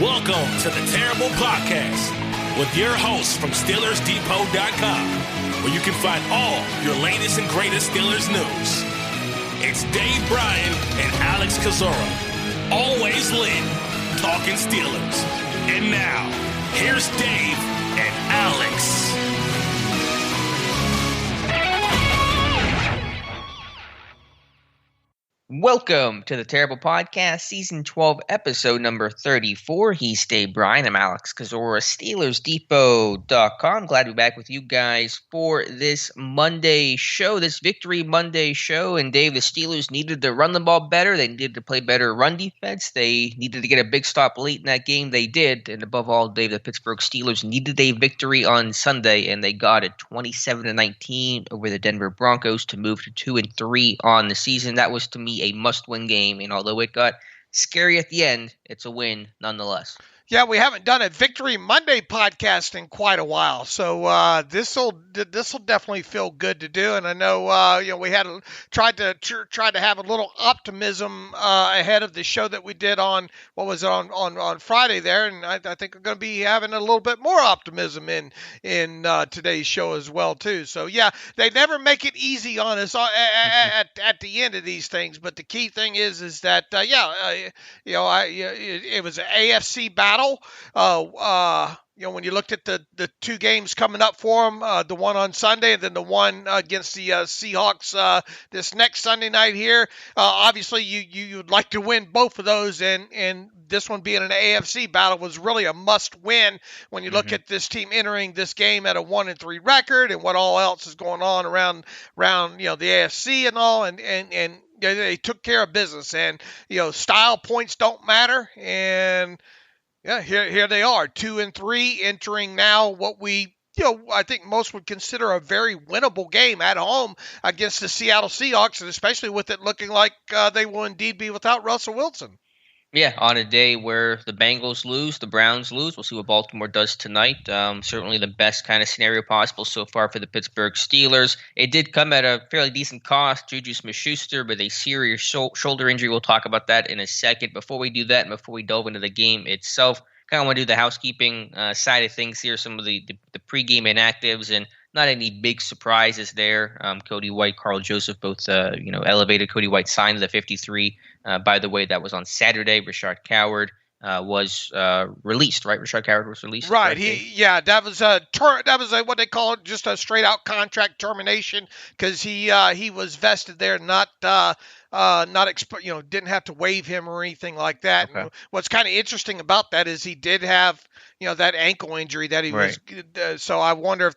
Welcome to the Terrible Podcast with your hosts from SteelersDepot.com, where you can find all your latest and greatest Steelers news. It's Dave Bryan and Alex Kozora, always lit, talking Steelers. And now, here's Dave and Alex. Welcome to the Terrible Podcast, Season 12, Episode number 34. He's Dave Bryan. I'm Alex Kozora, SteelersDepot.com. Glad to be back with you guys for this Monday show, this Victory Monday show. And Dave, the Steelers needed to run the ball better. They needed to play better run defense. They needed to get a big stop late in that game. They did. And above all, Dave, the Pittsburgh Steelers needed a victory on Sunday, and they got it 27-19 over the Denver Broncos to move to 2-3 on the season. That was, to me, a must-win game, and although it got scary at the end, it's a win nonetheless. Yeah, we haven't done a Victory Monday podcast in quite a while, so this'll definitely feel good to do. And I know we had tried to have a little optimism ahead of the show that we did on Friday there, and I think we're going to be having a little bit more optimism in today's show as well too. So yeah, they never make it easy on us at the end of these things, but the key thing is that it was an AFC battle. When you looked at the two games coming up for them, the one on Sunday and then the one against the Seahawks this next Sunday night here, obviously you'd like to win both of those, and this one being an AFC battle was really a must win when you look at this team entering this game at a 1-3 record and what all else is going on around the AFC and all, and they took care of business, and style points don't matter, and yeah, here they are, 2-3, entering now what I think most would consider a very winnable game at home against the Seattle Seahawks, and especially with it looking like they will indeed be without Russell Wilson. Yeah, on a day where the Bengals lose, the Browns lose. We'll see what Baltimore does tonight. Certainly the best kind of scenario possible so far for the Pittsburgh Steelers. It did come at a fairly decent cost. JuJu Smith-Schuster with a serious shoulder injury. We'll talk about that in a second. Before we do that and before we delve into the game itself, kind of want to do the housekeeping side of things here, some of the pregame inactives, and not any big surprises there. Cody White, Carl Joseph, both elevated. Cody White signed the 53. By the way, that was on Saturday. Rashad Coward was released, right? Rashad Coward was released. Right. That was what they call it, just a straight out contract termination, because he was vested there, didn't have to waive him or anything like that. Okay. And what's kind of interesting about that is he did have that ankle injury that he was. So I wonder if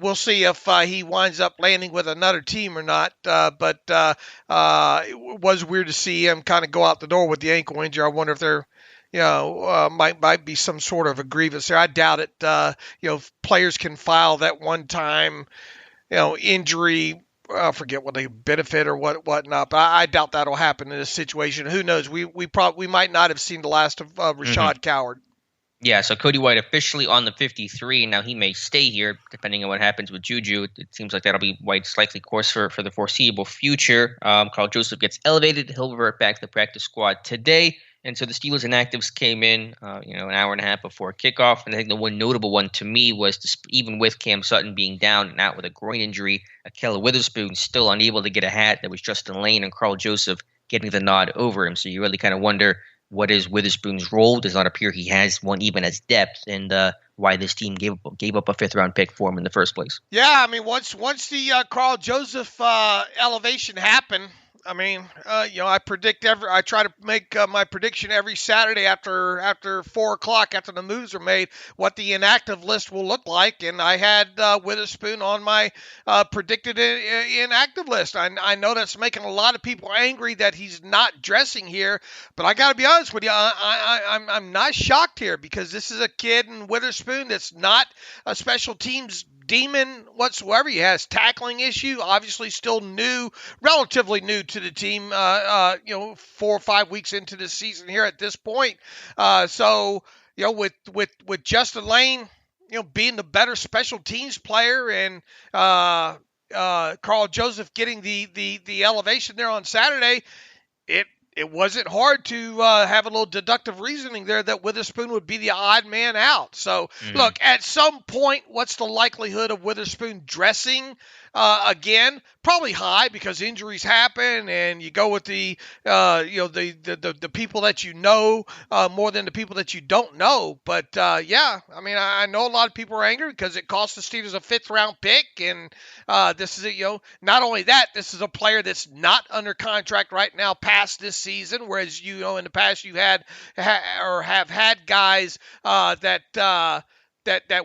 we'll see if he winds up landing with another team or not. But it was weird to see him kind of go out the door with the ankle injury. I wonder if there might be some sort of a grievance there. I doubt it. If players can file that one time injury. I forget what they benefit or whatnot, but I doubt that'll happen in this situation. Who knows? We might not have seen the last of Rashad Coward. Yeah, so Cody White officially on the 53. Now he may stay here depending on what happens with JuJu. It seems like that'll be White's likely course for the foreseeable future. Carl Joseph gets elevated. He'll revert back to the practice squad today. And so the Steelers inactives came in, an hour and a half before kickoff. And I think the one notable one to me was even with Cam Sutton being down and out with a groin injury, Ahkello Witherspoon still unable to get a hat. That was Justin Lane and Carl Joseph getting the nod over him. So you really kind of wonder, what is Witherspoon's role? Does not appear he has one even as depth, and why this team gave up a fifth-round pick for him in the first place. Yeah, I mean, once the Carl Joseph elevation happened, I mean, I try to make my prediction every Saturday after 4:00 after the moves are made, what the inactive list will look like, and I had Witherspoon on my predicted inactive list. I know that's making a lot of people angry that he's not dressing here, but I got to be honest with you, I'm not shocked here, because this is a kid in Witherspoon that's not a special teams demon whatsoever. He has tackling issue, obviously still relatively new to the team, 4 or 5 weeks into the season here at this point. With Justin Lane, being the better special teams player, and Carl Joseph getting the elevation there on Saturday, it wasn't hard to have a little deductive reasoning there that Witherspoon would be the odd man out. So, look, at some point, what's the likelihood of Witherspoon dressing again? Probably high, because injuries happen, and you go with the the people that you know more than the people that you don't know. But yeah, I mean, I know a lot of people are angry because it cost the Steelers a 5th round pick, and this is not only that, this is a player that's not under contract right now past this season, whereas in the past you have had guys that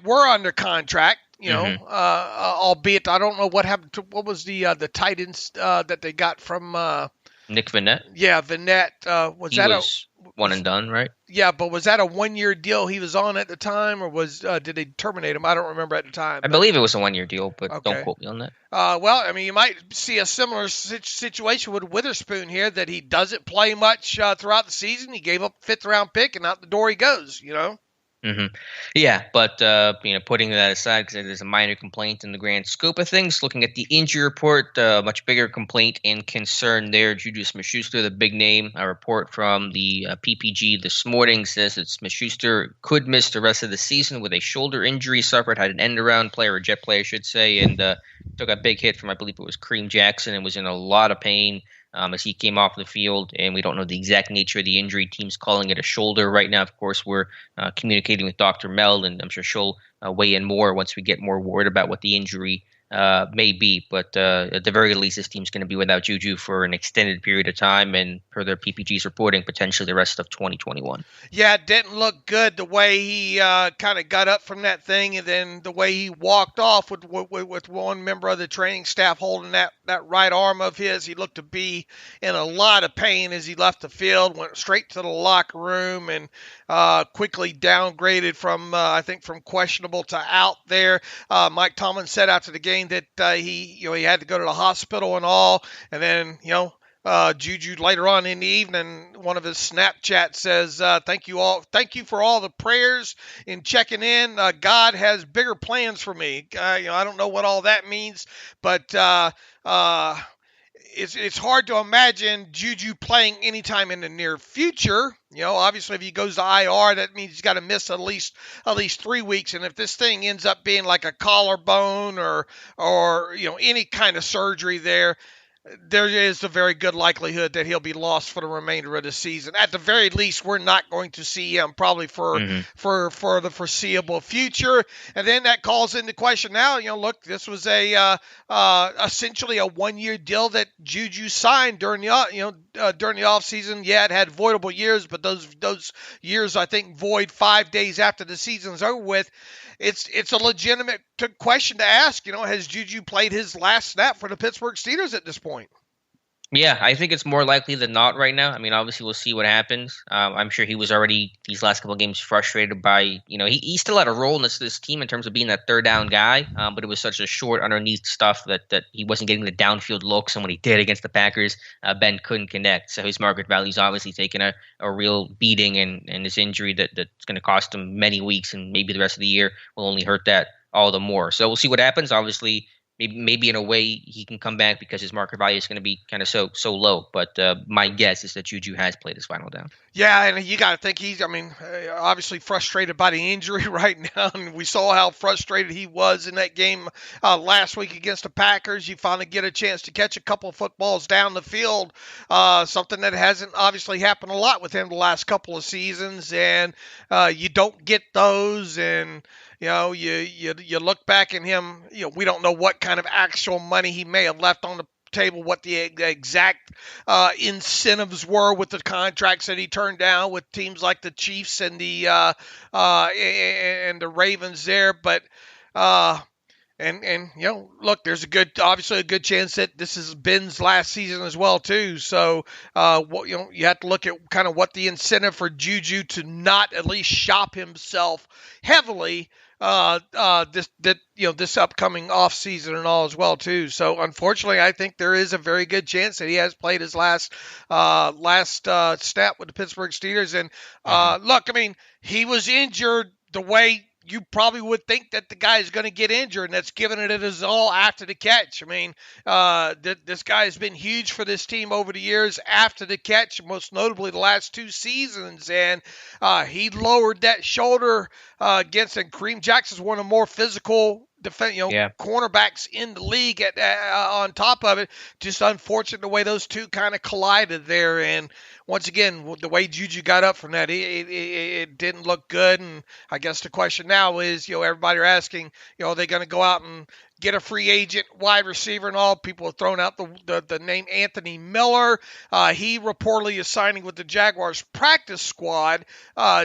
were under contract. Albeit I don't know what happened to what was the tight ends that they got from Nick Vannett. Yeah, Vannett. He was one and done, right? Yeah, but was that a 1-year deal he was on at the time, or did they terminate him? I don't remember at the time. I believe it was a 1-year deal, but Okay. don't quote me on that. Well, I mean, you might see a similar situation with Witherspoon here, that he doesn't play much throughout the season. He gave up a 5th round pick, and out the door he goes. Yeah, but putting that aside, because there's a minor complaint in the grand scope of things, looking at the injury report, much bigger complaint and concern there. JuJu Smith-Schuster, the big name, a report from the PPG this morning says that Smith-Schuster could miss the rest of the season with a shoulder injury suffered, had an end-around play, or a jet play, I should say, and took a big hit from, I believe it was Kareem Jackson, and was in a lot of pain as he came off the field, and we don't know the exact nature of the injury. Team's calling it a shoulder right now. Of course, we're communicating with Dr. Mel, and I'm sure she'll weigh in more once we get more word about what the injury may be. But at the very least, this team's going to be without JuJu for an extended period of time, and per their PPG's reporting, potentially the rest of 2021. Yeah, it didn't look good the way he kind of got up from that thing, and then the way he walked off with one member of the training staff holding that right arm of his. He looked to be in a lot of pain as he left the field, went straight to the locker room, and quickly downgraded from questionable to out there. Mike Tomlin said after the game that he had to go to the hospital and all, and then JuJu later on in the evening, one of his Snapchat says, thank you for all the prayers and checking in. God has bigger plans for me. I don't know what all that means, but it's hard to imagine JuJu playing anytime in the near future. Obviously, if he goes to IR, that means he's got to miss at least 3 weeks. And if this thing ends up being like a collarbone or any kind of surgery there is a very good likelihood that he'll be lost for the remainder of the season. At the very least, we're not going to see him probably for the foreseeable future. And then that calls into question now, look, this was essentially a 1-year deal that JuJu signed during the offseason. Yeah, it had voidable years, but those years, I think, void 5 days after the season's over with. It's a legitimate question to ask. Has JuJu played his last snap for the Pittsburgh Steelers at this point? Yeah, I think it's more likely than not right now. I mean, obviously, we'll see what happens. I'm sure he was already, these last couple of games, frustrated by, he still had a role in this team in terms of being that third down guy, but it was such a short underneath stuff that he wasn't getting the downfield looks. And when he did against the Packers, Ben couldn't connect. So his market value's obviously taken a real beating, and this injury that's going to cost him many weeks and maybe the rest of the year will only hurt that all the more. So we'll see what happens. Obviously, maybe in a way he can come back because his market value is going to be kind of so low. But my guess is that JuJu has played his final down. Yeah, and you got to think he's, obviously frustrated by the injury right now. And we saw how frustrated he was in that game last week against the Packers. You finally get a chance to catch a couple of footballs down the field, something that hasn't obviously happened a lot with him the last couple of seasons. And you don't get those, and you look back at him, we don't know what kind of actual money he may have left on the table, what the exact incentives were with the contracts that he turned down with teams like the Chiefs and the Ravens there. But look, there's obviously a good chance that this is Ben's last season as well too. So you have to look at kind of what the incentive for JuJu to not at least shop himself heavily this upcoming off season and all as well too. So unfortunately, I think there is a very good chance that he has played his last snap with the Pittsburgh Steelers. And look, he was injured the way you probably would think that the guy is going to get injured, and that's giving it his all after the catch. I mean, this guy has been huge for this team over the years after the catch, most notably the last 2 seasons, and he lowered that shoulder against, and Kareem Jackson's one of the more physical cornerbacks in the league on top of it. Just unfortunate the way those two kind of collided there. And once again, the way JuJu got up from that, it didn't look good. And I guess the question now is, everybody are asking, are they going to go out and get a free agent wide receiver and all? People have thrown out the name Anthony Miller. He reportedly is signing with the Jaguars practice squad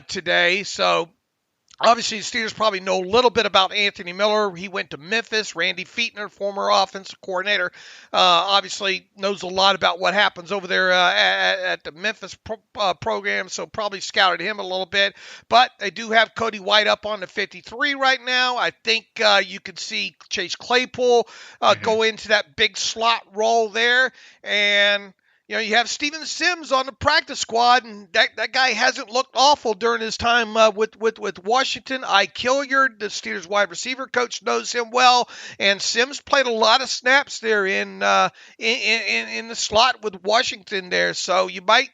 today. So obviously, the Steelers probably know a little bit about Anthony Miller. He went to Memphis. Randy Fichtner, former offensive coordinator, obviously knows a lot about what happens over there at the Memphis program, so probably scouted him a little bit. But they do have Cody White up on the 53 right now. I think you could see Chase Claypool go into that big slot role there. And you have Steven Sims on the practice squad, and that guy hasn't looked awful during his time with Washington. Ike Hilliard, the Steelers wide receiver coach, knows him well, and Sims played a lot of snaps there in the slot with Washington there. So you might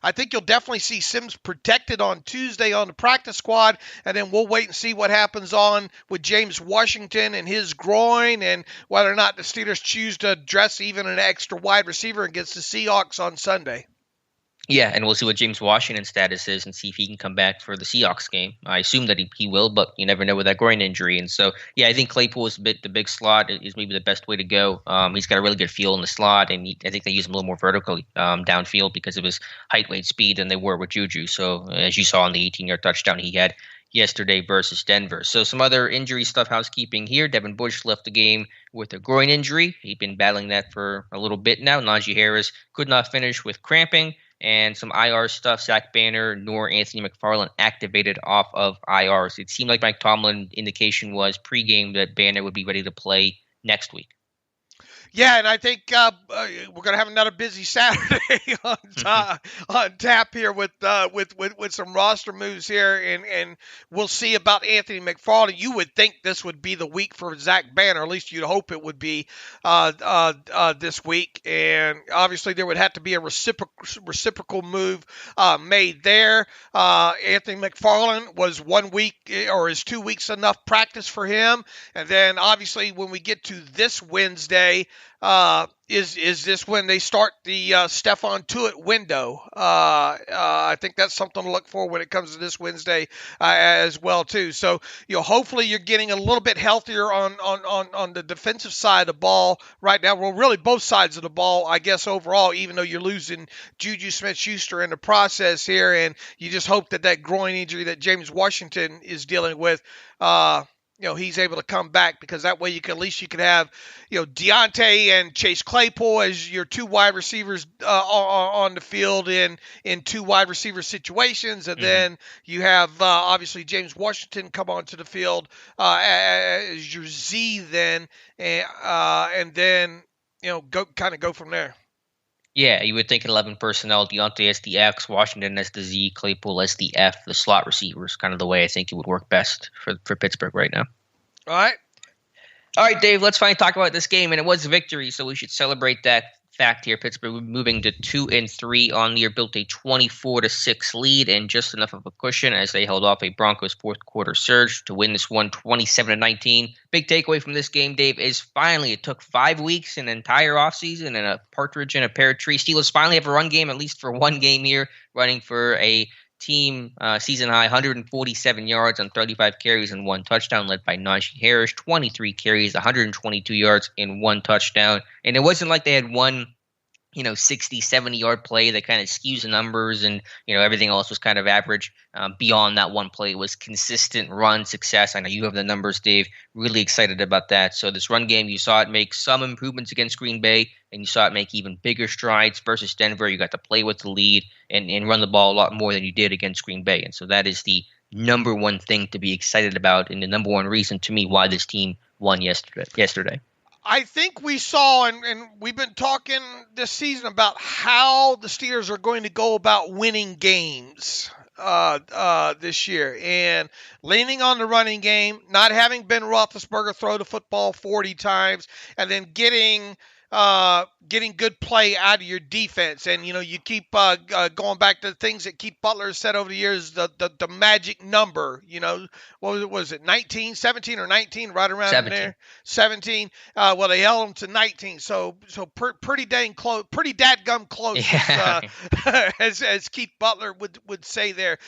I think you'll definitely see Sims protected on Tuesday on the practice squad, and then we'll wait and see what happens on with James Washington and his groin, and whether or not the Steelers choose to dress even an extra wide receiver against the Seahawks on Sunday. Yeah, and we'll see what James Washington's status is and see if he can come back for the Seahawks game. I assume that he will, but you never know with that groin injury. And so, yeah, I think Claypool is the big slot is maybe the best way to go. He's got a really good feel in the slot, and I think they use him a little more vertically downfield because of his height, weight, speed than they were with JuJu. So as you saw in the 18-yard touchdown he had yesterday versus Denver. So some other injury stuff, housekeeping here. Devin Bush left the game with a groin injury. He'd been battling that for a little bit now. Najee Harris could not finish with cramping. And some IR stuff, Zach Banner nor Anthony McFarland activated off of IRs. It seemed like Mike Tomlin indication was pregame that Banner would be ready to play next week. Yeah, and I think we're going to have another busy Saturday on tap here with some roster moves here, and we'll see about Anthony McFarland. You would think this would be the week for Zach Banner, at least you'd hope it would be this week, and obviously there would have to be a reciprocal move made there. Anthony McFarland was 1 week or is 2 weeks enough practice for him, and then obviously when we get to this Wednesday, is this when they start the Stephon Tuitt window? I think that's something to look for when it comes to this Wednesday as well too. So hopefully you're getting a little bit healthier on the defensive side of the ball right now. Well, really both sides of the ball, I guess overall, even though you're losing JuJu Smith-Schuster in the process here, and you just hope that groin injury that James Washington is dealing with, he's able to come back, because that way at least you can have, Deontay and Chase Claypool as your 2 wide receivers on the field in 2 wide receiver situations. And then you have, obviously, James Washington come onto the field as your Z then, and then, go from there. Yeah, you would think 11 personnel, Deontay as the X, Washington as the Z, Claypool as the F, the slot receivers, kind of the way I think it would work best for Pittsburgh right now. All right, Dave, let's finally talk about this game, and it was a victory, so we should celebrate that fact here. Pittsburgh moving to 2-3 on the year, built a 24-6 lead and just enough of a cushion as they held off a Broncos fourth quarter surge to win this one 27-19. Big takeaway from this game, Dave, is finally it took 5 weeks, an entire offseason, and a partridge in a pear tree. Steelers finally have a run game, at least for one game here, running for a team season high 147 yards on 35 carries and 1 touchdown, led by Najee Harris, 23 carries, 122 yards and 1 touchdown. And it wasn't like they had one 60, 70-yard play that kind of skews the numbers, and, everything else was kind of average. Beyond that one play, it was consistent run success. I know you have the numbers, Dave. Really excited about that. So this run game, you saw it make some improvements against Green Bay, and you saw it make even bigger strides versus Denver. You got to play with the lead and run the ball a lot more than you did against Green Bay. And so that is the number one thing to be excited about, and the number one reason to me why this team won yesterday. I think we saw, and we've been talking this season about how the Steelers are going to go about winning games. this year. And leaning on the running game, not having Ben Roethlisberger throw the football 40 times, and then getting good play out of your defense. And, you keep going back to the things that Keith Butler said over the years, the magic number, what was it, 19, 17 or 19, right around 17. there? 17. Well, they held them to 19. So pretty dang close, pretty dadgum close, Yeah. as Keith Butler would say there.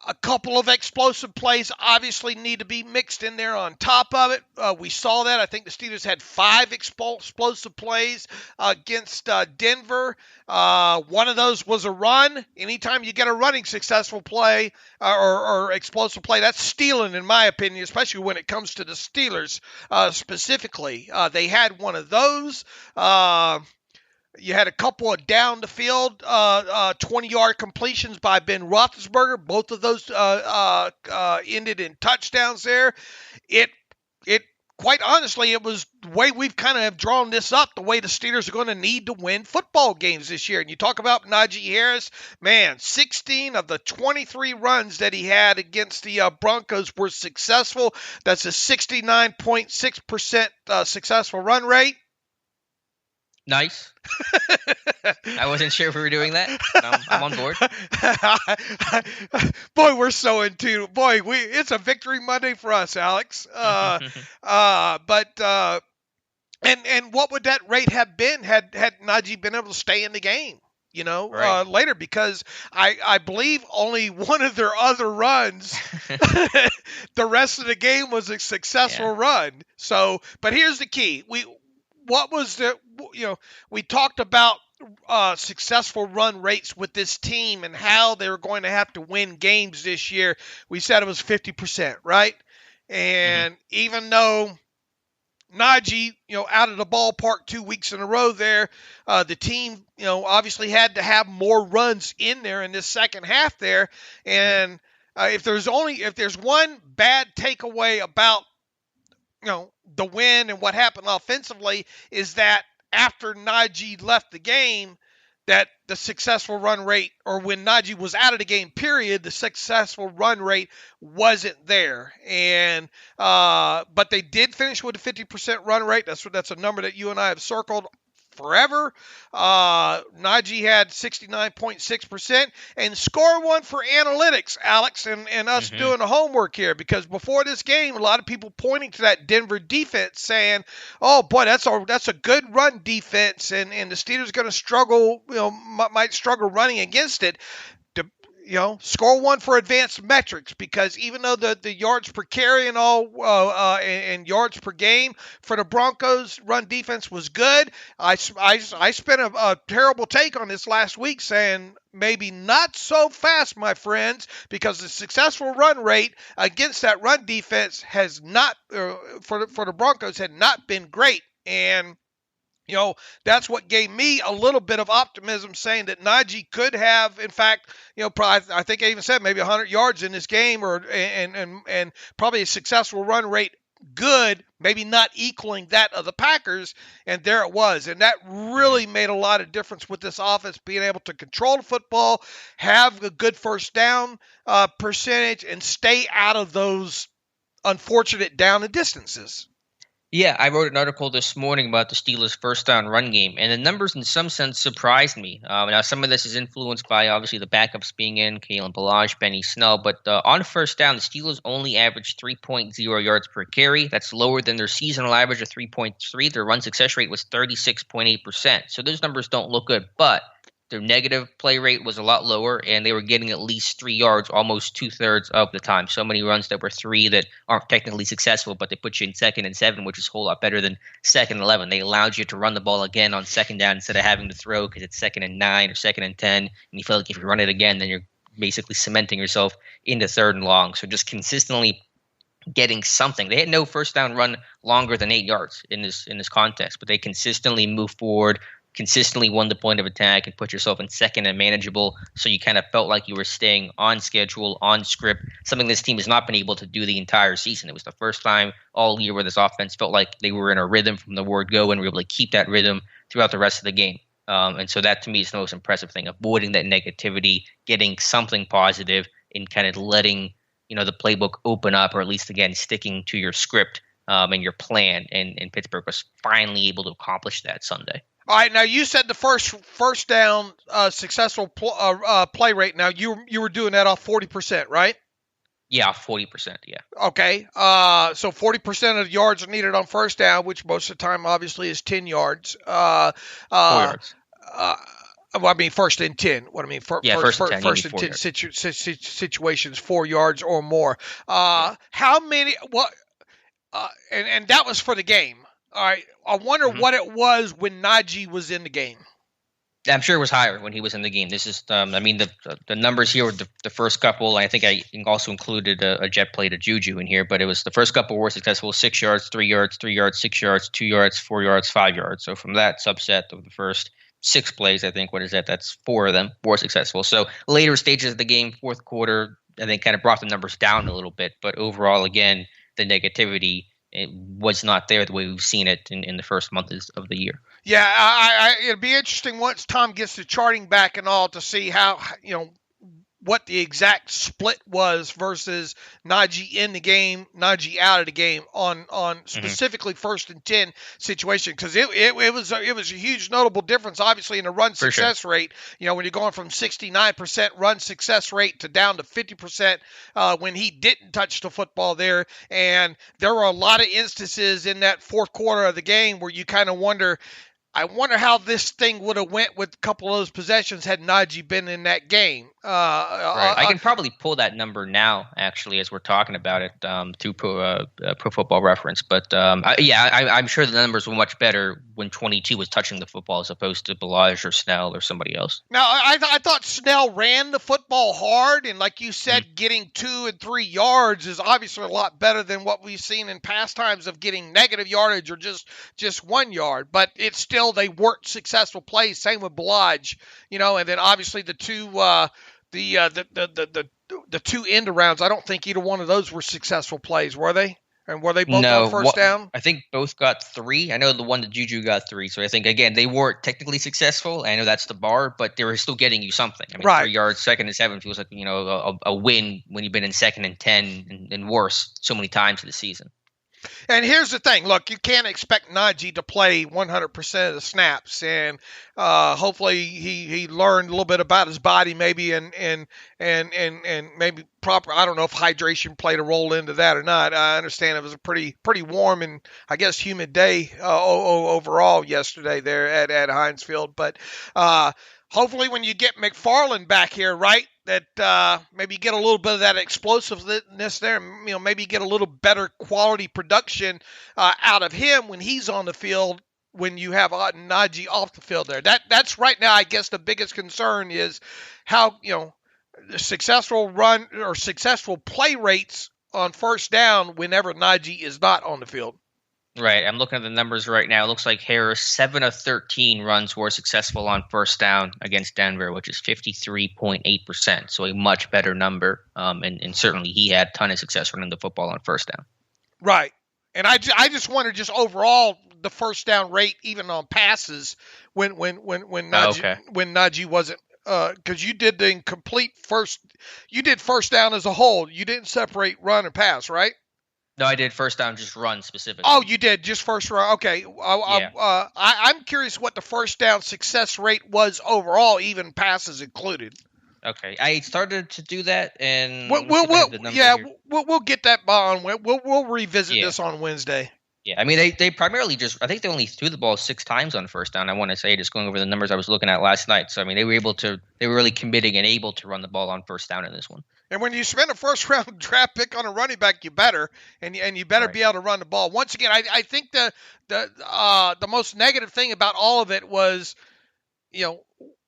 A couple of explosive plays obviously need to be mixed in there on top of it. We saw that. I think the Steelers had 5 explosive plays against Denver. One of those was a run. Anytime you get a running successful play or explosive play, that's stealing, in my opinion, especially when it comes to the Steelers specifically. They had one of those. You had a couple of down the field 20-yard completions by Ben Roethlisberger. Both of those ended in touchdowns there. It quite honestly, it was the way we've kind of drawn this up, the way the Steelers are going to need to win football games this year. And you talk about Najee Harris, man, 16 of the 23 runs that he had against the Broncos were successful. That's a 69.6% successful run rate. Nice. I wasn't sure if we were doing that. I'm on board. Boy, we're so in tune. Boy, it's a victory Monday for us, Alex. And what would that rate have been had Najee been able to stay in the game? Right. Later, because I believe only one of their other runs, the rest of the game was a successful run. So, but here's the key. We talked about successful run rates with this team and how they were going to have to win games this year. We said it was 50%, right? And even though Najee, out of the ballpark 2 weeks in a row there, the team, obviously had to have more runs in there in this second half there. And if there's one bad takeaway about the win and what happened offensively, is that after Najee left the game, that the successful run rate, or when Najee was out of the game, period, the successful run rate wasn't there. And but they did finish with a 50% run rate. That's a number that you and I have circled forever. Najee had 69.6%. And score one for analytics, Alex, and us doing the homework here, because before this game, a lot of people pointing to that Denver defense saying, oh boy, that's a good run defense, and the Steelers are going to struggle, might struggle running against it. Score one for advanced metrics, because even though the yards per carry and all and yards per game for the Broncos run defense was good, I spent a terrible take on this last week saying maybe not so fast, my friends, because the successful run rate against that run defense has not for the Broncos had not been great. And that's what gave me a little bit of optimism, saying that Najee could have, in fact, probably, I think I even said maybe 100 yards in this game, and probably a successful run rate, good, maybe not equaling that of the Packers. And there it was. And that really made a lot of difference with this offense, being able to control the football, have a good first down percentage, and stay out of those unfortunate down and distances. Yeah, I wrote an article this morning about the Steelers' first down run game, and the numbers in some sense surprised me. Now, some of this is influenced by, obviously, the backups being in, Kalen Ballage, Benny Snell, but on first down, the Steelers only averaged 3.0 yards per carry. That's lower than their seasonal average of 3.3. Their run success rate was 36.8%. So those numbers don't look good, but their negative play rate was a lot lower, and they were getting at least 3 yards almost 2/3 of the time. So many runs that were 3 that aren't technically successful, but they put you in 2nd and 7, which is a whole lot better than 2nd and 11. They allowed you to run the ball again on 2nd down instead of having to throw, because it's 2nd and 9 or 2nd and 10, and you feel like if you run it again, then you're basically cementing yourself into 3rd and long. So just consistently getting something. They had no first down run longer than 8 yards in this contest, but they consistently moved forward, consistently won the point of attack, and put yourself in 2nd and manageable, so you kind of felt like you were staying on schedule, on script, something this team has not been able to do the entire season. It was the first time all year where this offense felt like they were in a rhythm from the word go and were able to keep that rhythm throughout the rest of the game. And so that to me is the most impressive thing, avoiding that negativity, getting something positive, and kind of letting the playbook open up, or at least again sticking to your script and your plan. And Pittsburgh was finally able to accomplish that Sunday. All right, now you said the first down successful play rate. Now you were doing that off 40%, right? Yeah, 40%. Yeah. Okay. So 40% of the yards are needed on first down, which most of the time obviously is 10 yards. 4 yards. Well, I mean, first and 10. What I mean, first and 10 situations, 4 yards or more. How many? What? And that was for the game. All right. I wonder what it was when Najee was in the game. I'm sure it was higher when he was in the game. This is, I mean, the numbers here were the first couple. I think I also included a jet play to JuJu in here, but it was the first couple were successful: 6 yards, 3 yards, 3 yards, 6 yards, 2 yards, 4 yards, 5 yards. So from that subset of the first 6 plays, I think, what is that? That's 4 of them were successful. So later stages of the game, fourth quarter, I think kind of brought the numbers down a little bit. But overall, again, the negativity, it was not there the way we've seen it in the first month of the year. Yeah, it'll be interesting once Tom gets the charting back and all to see how, what the exact split was versus Najee in the game, Najee out of the game on specifically first and 10 situation, because it was a huge notable difference, obviously, in the run success rate. When you're going from 69% run success rate to down to 50% when he didn't touch the football there, and there were a lot of instances in that fourth quarter of the game where you kind of wonder. I wonder how this thing would have went with a couple of those possessions had Najee been in that game. Right. I can probably pull that number now, actually, as we're talking about it through Pro Football Reference. But I'm sure the numbers were much better when 22 was touching the football as opposed to Ballage or Snell or somebody else. Now, I thought Snell ran the football hard, and like you said, getting 2 and 3 yards is obviously a lot better than what we've seen in past times of getting negative yardage or just 1 yard. But it's still, they weren't successful plays. Same with Ballage, and then obviously the two the two end arounds. I don't think either one of those were successful plays, were they? And were they both on first down? I think both got 3. I know the one that JuJu got 3. So I think, again, they weren't technically successful. I know that's the bar, but they were still getting you something. I mean, 3 yards, 2nd and 7 feels like a win when you've been in 2nd and 10 and worse so many times this season. And here's the thing. Look, you can't expect Najee to play 100% of the snaps, and hopefully he learned a little bit about his body, maybe, and maybe proper. I don't know if hydration played a role into that or not. I understand it was a pretty warm and I guess humid day overall yesterday there at Heinz Field, but hopefully when you get McFarland back here, right, that maybe get a little bit of that explosiveness there, maybe get a little better quality production out of him when he's on the field, when you have Najee off the field there. That's right now, I guess, the biggest concern is how, the successful run or successful play rates on first down whenever Najee is not on the field. Right. I'm looking at the numbers right now. It looks like Harris, 7 of 13 runs were successful on first down against Denver, which is 53.8%. So a much better number. And certainly he had a ton of success running the football on first down. Right. And I just wonder just overall the first down rate, even on passes, when Najee wasn't, because you did the incomplete you did first down as a whole. You didn't separate run and pass, right? No, I did first down, just run specifically. Oh, you did just first run. Okay. I'm curious what the first down success rate was overall, even passes included. Okay, I started to do that, and we'll get that on. We'll revisit this on Wednesday. Yeah, I mean they primarily I think they only threw the ball 6 times on first down. I want to say, just going over the numbers I was looking at last night. So I mean they were really committing and able to run the ball on first down in this one. And when you spend a first round draft pick on a running back, you better you better be able to run the ball. Once again, I think the most negative thing about all of it was,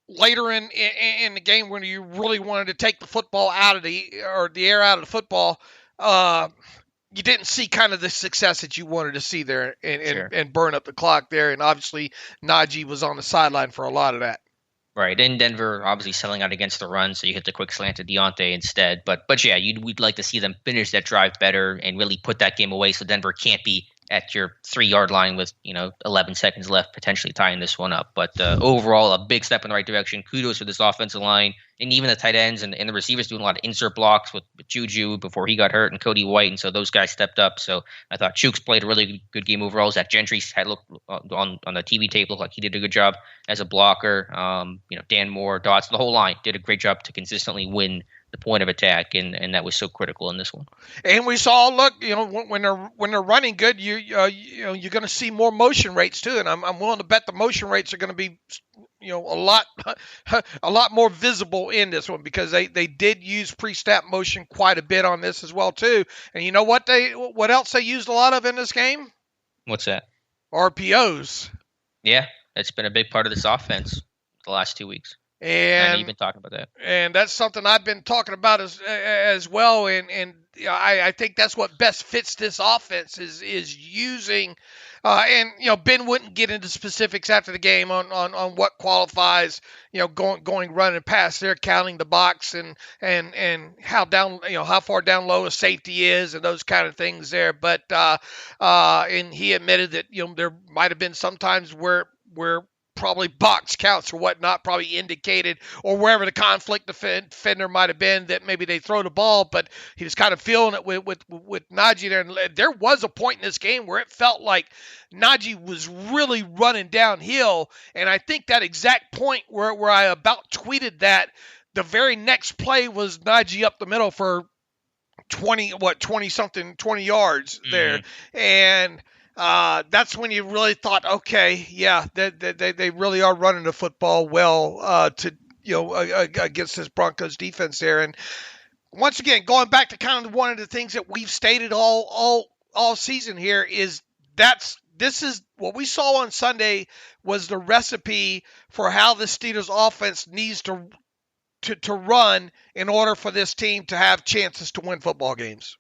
later in the game when you really wanted to take the football out of the air out of the football, you didn't see kind of the success that you wanted to see there and burn up the clock there. And obviously Najee was on the sideline for a lot of that. Right, in Denver, obviously selling out against the run, so you hit the quick slant to Deontay instead. But yeah, we'd like to see them finish that drive better and really put that game away, so Denver can't be at your 3-yard line with 11 seconds left, potentially tying this one up. But overall, a big step in the right direction. Kudos to this offensive line, and even the tight ends and the receivers doing a lot of insert blocks with JuJu before he got hurt, and Cody White, and so those guys stepped up. So I thought Chooks played a really good game overall. Zach Gentry had looked on the TV tape, looked like he did a good job as a blocker. Dan Moore, Dotson, the whole line did a great job to consistently win the point of attack, and that was so critical in this one. And we saw, look, when they're running good, you're going to see more motion rates too, and I'm willing to bet the motion rates are going to be a lot more visible in this one, because they did use pre-snap motion quite a bit on this as well too. And you know what else they used a lot of in this game? What's that? RPOs. Yeah, it's been a big part of this offense the last 2 weeks. And you've been talking about that. And that's something I've been talking about as well. And I think that's what best fits this offense is using. Ben wouldn't get into specifics after the game on what qualifies, going run and pass. They're counting the box and how far down low a safety is and those kind of things there. But and he admitted that there might have been some times where probably box counts or whatnot probably indicated, or wherever the conflict defender might have been, that maybe they throw the ball, but he was kind of feeling it with Najee there. And there was a point in this game where it felt like Najee was really running downhill, and I think that exact point where I about tweeted that, the very next play was Najee up the middle for 20 yards there. Mm-hmm. And that's when you really thought, okay, yeah, they really are running the football well against this Broncos defense there. And once again, going back to kind of one of the things that we've stated all season here is this is what we saw on Sunday was the recipe for how the Steelers offense needs to run in order for this team to have chances to win football games.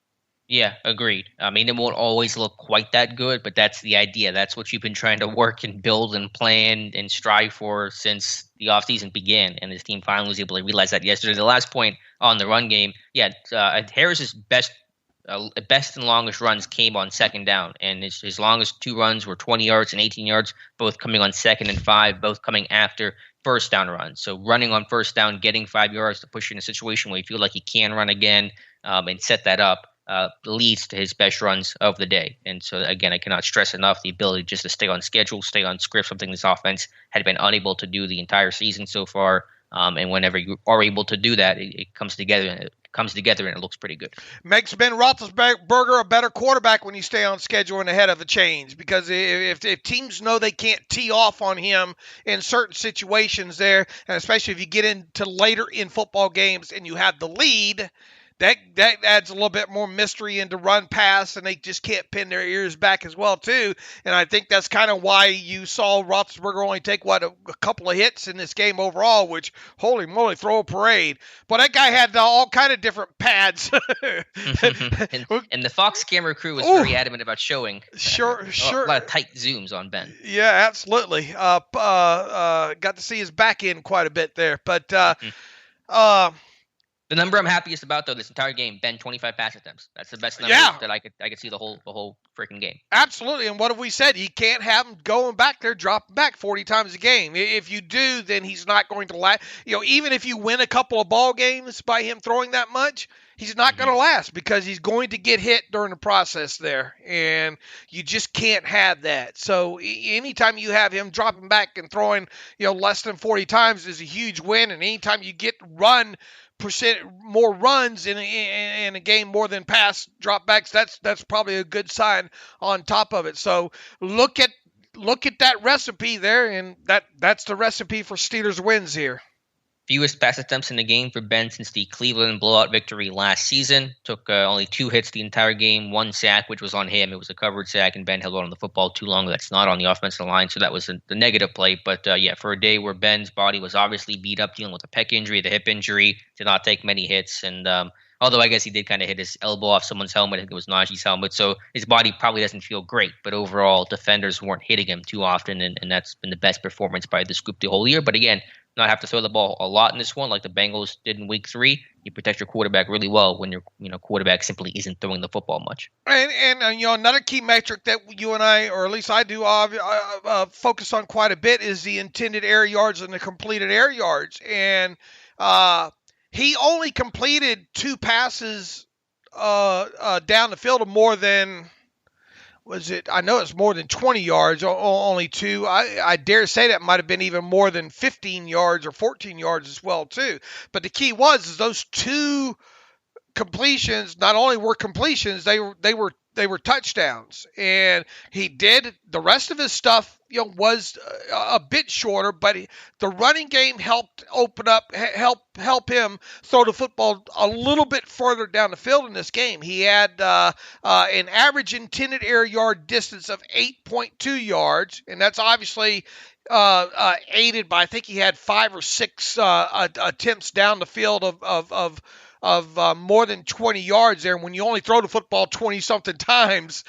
Yeah, agreed. I mean, it won't always look quite that good, but that's the idea. That's what you've been trying to work and build and plan and strive for since the offseason began, and this team finally was able to realize that yesterday. The last point on the run game, Harris's best and longest runs came on second down, and his longest 2 runs were 20 yards and 18 yards, both coming on 2nd and 5, both coming after first down runs. So running on first down, getting 5 yards to push you in a situation where you feel like you can run again and set that up. Leads to his best runs of the day. And so, again, I cannot stress enough the ability just to stay on schedule, stay on script, something this offense had been unable to do the entire season so far. And whenever you are able to do that, it comes together and it looks pretty good. Makes Ben Roethlisberger a better quarterback when you stay on schedule and ahead of the chains, because if teams know they can't tee off on him in certain situations there, and especially if you get into later in football games and you have the lead, that adds a little bit more mystery into run pass, and they just can't pin their ears back as well too. And I think that's kind of why you saw Roethlisberger only take a couple of hits in this game overall, which, holy moly, throw a parade. But that guy had all kind of different pads. and the Fox camera crew was very adamant about showing sure a lot of tight zooms on Ben. Yeah, absolutely. Got to see his back end quite a bit there, but the number I'm happiest about, though, this entire game, Ben, 25 pass attempts. That's the best number that I could see the whole freaking game. Absolutely. And what have we said? You can't have him going back there, dropping back 40 times a game. If you do, then he's not going to last. Even if you win a couple of ball games by him throwing that much, he's not going to last, because he's going to get hit during the process there. And you just can't have that. So anytime you have him dropping back and throwing, less than 40 times is a huge win. And anytime you get more runs in a game more than pass dropbacks, that's probably a good sign on top of it. So look at that recipe there, and that's the recipe for Steelers wins here. Fewest pass attempts in the game for Ben since the Cleveland blowout victory last season. Took only 2 hits the entire game, 1 sack, which was on him. It was a covered sack, and Ben held on the football too long. That's not on the offensive line, so that was the negative play. But, for a day where Ben's body was obviously beat up, dealing with a pec injury, the hip injury, did not take many hits. And Although I guess he did kind of hit his elbow off someone's helmet. I think it was Najee's helmet. So his body probably doesn't feel great. But overall, defenders weren't hitting him too often, and that's been the best performance by this group the whole year. But again, not have to throw the ball a lot in this one like the Bengals did in Week 3. You protect your quarterback really well when your quarterback simply isn't throwing the football much. And another key metric that you and I, or at least I do, focus on quite a bit is the intended air yards and the completed air yards. And he only completed 2 passes down the field of more than, I know it's more than 20 yards, only 2. I dare say that might have been even more than 15 yards or 14 yards as well, too. But the key was those 2 completions not only were completions, they were touchdowns. And he did the rest of his stuff, was a bit shorter, but the running game helped open up, help him throw the football a little bit further down the field in this game. He had an average intended air yard distance of 8.2 yards, and that's obviously aided by, I think he had 5 or 6 attempts down the field of more than 20 yards there. And when you only throw the football 20-something times,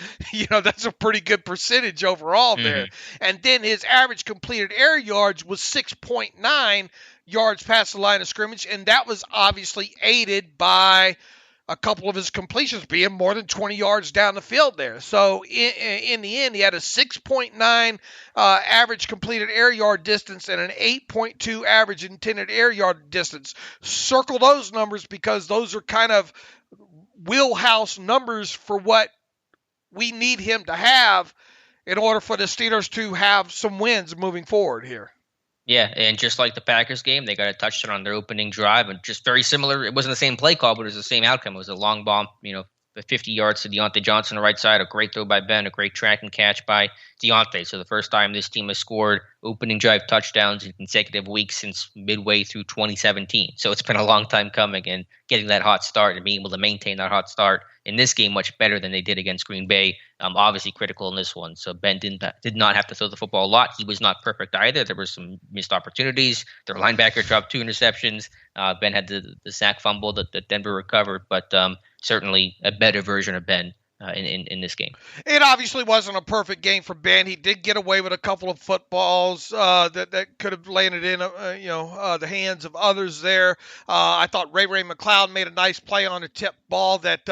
that's a pretty good percentage overall there. And then his average completed air yards was 6.9 yards past the line of scrimmage, and that was obviously aided by a couple of his completions being more than 20 yards down the field there. So in the end, he had a 6.9 average completed air yard distance and an 8.2 average intended air yard distance. Circle those numbers because those are kind of wheelhouse numbers for what we need him to have in order for the Steelers to have some wins moving forward here. Yeah, and just like the Packers game, they got a touchdown on their opening drive, and just very similar. It wasn't the same play call, but it was the same outcome. It was a long bomb, 50 yards to Deontay Johnson on the right side, a great throw by Ben, a great track and catch by Deontay. So the first time this team has scored opening drive touchdowns in consecutive weeks since midway through 2017. So it's been a long time coming, and getting that hot start and being able to maintain that hot start in this game much better than they did against Green Bay. Obviously critical in this one. So Ben did not have to throw the football a lot. He was not perfect either. There were some missed opportunities. Their linebacker dropped 2 interceptions. Ben had the sack fumble that Denver recovered, but certainly a better version of Ben in this game. It obviously wasn't a perfect game for Ben. He did get away with a couple of footballs that could have landed in the hands of others there. I thought Ray McLeod made a nice play on a tip ball that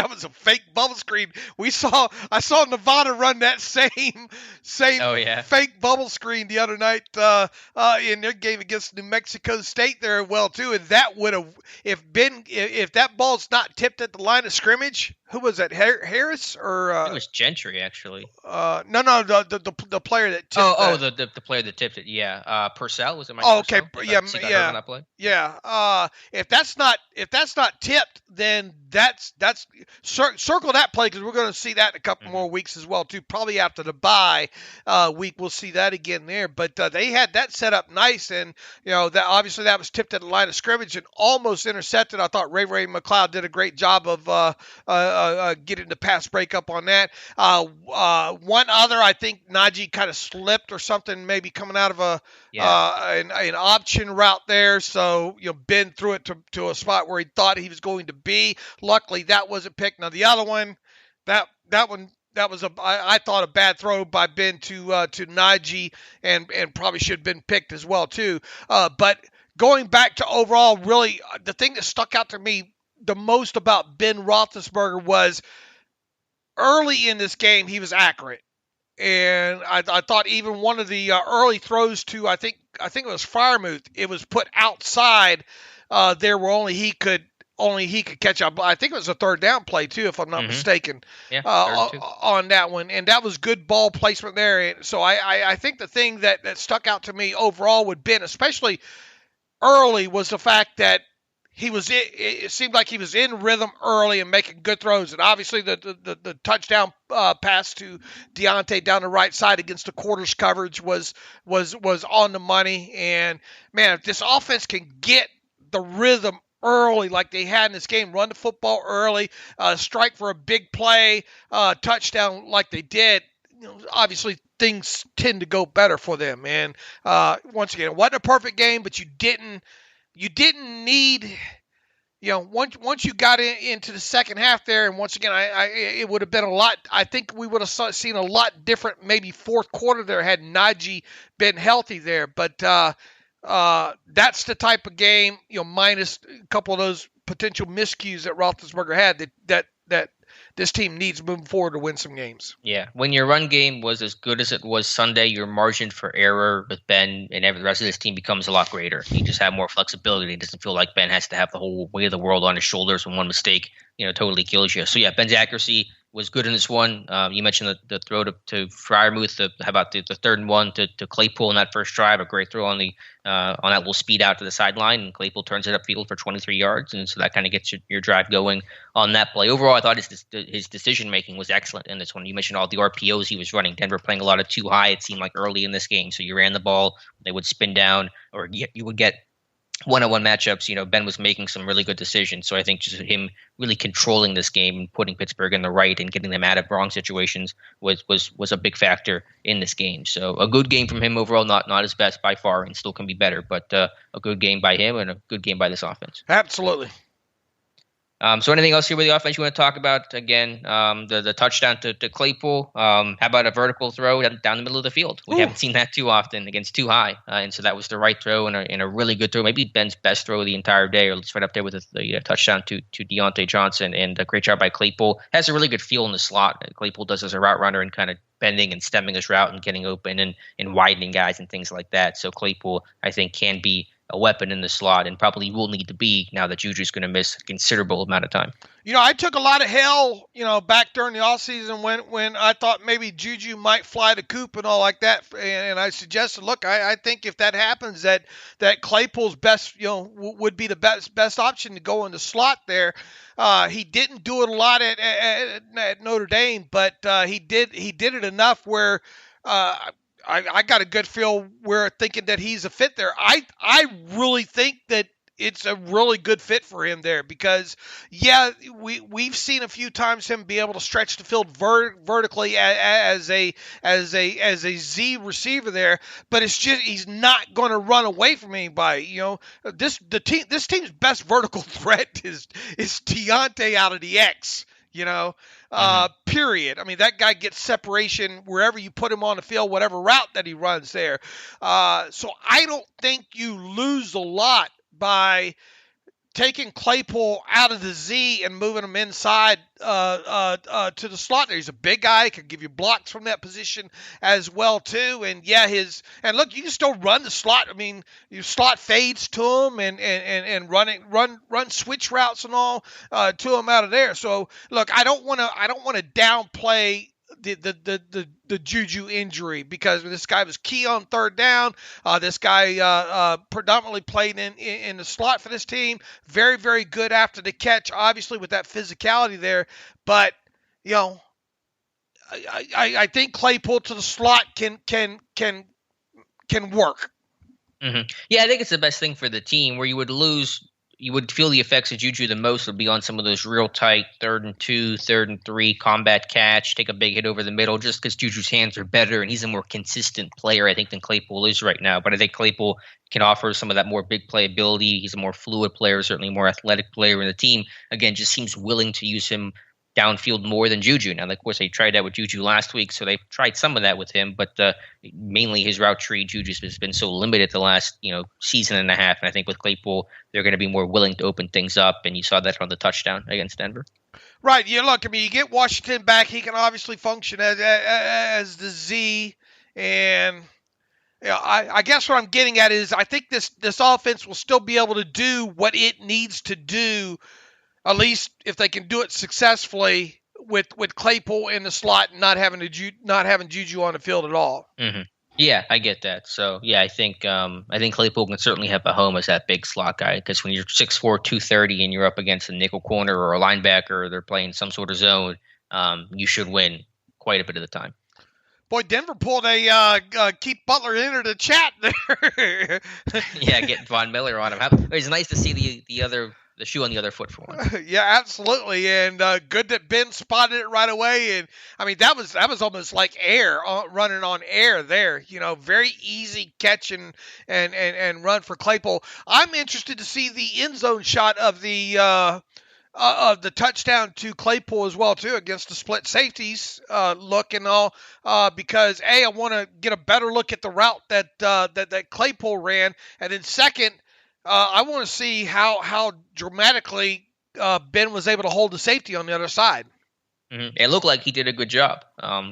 was a fake bubble screen. I saw Nevada run that same fake bubble screen the other night in their game against New Mexico State there too. And that would have, if that ball's not tipped at the line of scrimmage. Who was that? Harris or? It was Gentry, actually. No, the player that tipped the player that tipped it. Yeah, Purcell was it? Okay, Purcell? On that play? Yeah. If that's not tipped, then that's circle that play because we're going to see that in a couple more weeks as well too. Probably after the bye week, we'll see that again there. But they had that set up nice, and that obviously that was tipped at the line of scrimmage and almost intercepted. I thought Ray McLeod did a great job of getting the pass breakup on that. One other, I think Najee kind of slipped or something, maybe coming out of an option route there. So Ben threw it to a spot where he thought he was going to be. Luckily, that wasn't picked. Now the other one, that was I thought a bad throw by Ben to Najee and probably should have been picked as well too. But going back to overall, really the thing that stuck out to me the most about Ben Roethlisberger was early in this game he was accurate, and I thought even one of the early throws to I think it was Freiermuth, it was put outside there where only he could catch up. I think it was a third down play too, if I'm not mistaken. Yeah, on that one, and that was good ball placement there. And so I think the thing that stuck out to me overall with Ben, especially early, was the fact that it seemed like he was in rhythm early and making good throws. And obviously the touchdown pass to Deontay down the right side against the quarters coverage was on the money. And man, if this offense can get the rhythm early like they had in this game, run the football early, strike for a big play, touchdown like they did, obviously things tend to go better for them. And once again, it wasn't a perfect game, but you didn't need once you got into the second half there, and once again, it would have been a lot. I think we would have seen a lot different, maybe fourth quarter there had Najee been healthy there. But that's the type of game, minus a couple of those potential miscues that Roethlisberger had that this team needs moving forward to win some games. Yeah, when your run game was as good as it was Sunday, your margin for error with Ben and the rest of this team becomes a lot greater. You just have more flexibility. It doesn't feel like Ben has to have the whole weight of the world on his shoulders when one mistake, totally kills you. So yeah, Ben's accuracy was good in this one. You mentioned the throw to Freiermuth. How about the third and one to Claypool in that first drive? A great throw on that little speed out to the sideline, and Claypool turns it upfield for 23 yards, and so that kind of gets your drive going on that play. Overall, I thought his decision making was excellent in this one. You mentioned all the RPOs he was running. Denver playing a lot of too high, it seemed like, early in this game. So you ran the ball, they would spin down, or you would get one-on-one matchups. Ben was making some really good decisions. So I think just him really controlling this game and putting Pittsburgh in the right and getting them out of wrong situations was a big factor in this game. So a good game from him overall, not his best by far, and still can be better, but a good game by him and a good game by this offense. Absolutely. So anything else here with the offense you want to talk about? Again, the touchdown to Claypool. How about a vertical throw down the middle of the field? We haven't seen that too often against too high. And so that was the right throw and a really good throw. Maybe Ben's best throw of the entire day, or it's right up there with the touchdown to Deontay Johnson. And a great job by Claypool. Has a really good feel in the slot. Claypool does as a route runner and kind of bending and stemming his route and getting open and widening guys and things like that. So Claypool, I think, can be a weapon in the slot and probably will need to be now that JuJu's going to miss a considerable amount of time. I took a lot of hell, back during the offseason when I thought maybe JuJu might fly the coop and all like that. And I suggested, look, I think if that happens, that Claypool's best, would be the best option to go in the slot there. He didn't do it a lot at Notre Dame, but he did it enough where I got a good feel where thinking that he's a fit there. I really think that it's a really good fit for him there because, we've seen a few times him be able to stretch the field vertically as a Z receiver there, but it's just he's not going to run away from anybody. This team's best vertical threat is Deontay out of the X. Period. I mean, that guy gets separation wherever you put him on the field, whatever route that he runs there. So I don't think you lose a lot by taking Claypool out of the Z and moving him inside to the slot there. He's a big guy, can give you blocks from that position as well too. And look, you can still run the slot. I mean, you slot fades to him and run switch routes and all to him out of there. So look, I don't want to downplay the JuJu injury because this guy was key on third down. This guy predominantly played in the slot for this team. Very, very good after the catch, obviously with that physicality there. But I think Claypool to the slot can work. Mm-hmm. Yeah, I think it's the best thing for the team. Where you would feel the effects of JuJu the most would be on some of those real tight 3rd and 2, 3rd and 3 combat catch, take a big hit over the middle, just because JuJu's hands are better and he's a more consistent player, I think, than Claypool is right now. But I think Claypool can offer some of that more big play ability. He's a more fluid player, certainly more athletic player in the team. Again, just seems willing to use him downfield more than JuJu. Now, of course, they tried that with JuJu last week, so they tried some of that with him, but mainly his route tree, JuJu's has been so limited the last season and a half, and I think with Claypool, they're going to be more willing to open things up, and you saw that on the touchdown against Denver. Right. Look, I mean, you get Washington back, he can obviously function as the Z, and I guess what I'm getting at is I think this offense will still be able to do what it needs to do, at least if they can do it successfully with Claypool in the slot and not having JuJu on the field at all. Mm-hmm. Yeah, I get that. So yeah, I think Claypool can certainly have a home as that big slot guy because when you're 6'4", 230 and you're up against a nickel corner or a linebacker, or they're playing some sort of zone, you should win quite a bit of the time. Boy, Denver pulled a Keith Butler into the chat there. Yeah, getting Von Miller on him. It's nice to see the other the shoe on the other foot for once. Yeah, absolutely, and good that Ben spotted it right away. And I mean, that was almost like air, running on air there. Very easy catch and run for Claypool. I'm interested to see the end zone shot of the touchdown to Claypool as well too, against the split safeties look and all, because I want to get a better look at the route that Claypool ran, and then second, I want to see how dramatically Ben was able to hold the safety on the other side. Mm-hmm. It looked like he did a good job.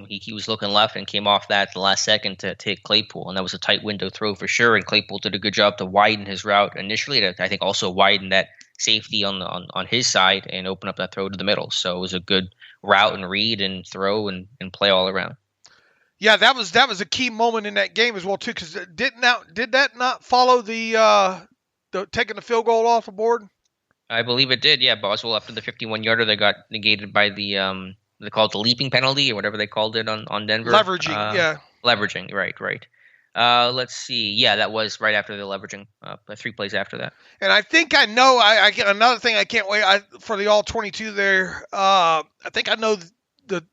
He was looking left and came off that at the last second to hit Claypool, and that was a tight window throw for sure. And Claypool did a good job to widen his route initially. To, I think also widen that safety on his side and open up that throw to the middle. So it was a good route and read and throw and play all around. Yeah, that was a key moment in that game as well too, because did that not follow the taking the field goal off the board? I believe it did. Yeah, Boswell after the 51-yarder, they got negated by the they called it the leaping penalty or whatever they called it on Denver. Leveraging, yeah. Leveraging, right. Let's see. Yeah, that was right after the leveraging. 3 plays after that. And I think I know. I get another thing. I can't wait for the all 22 there. I think I know the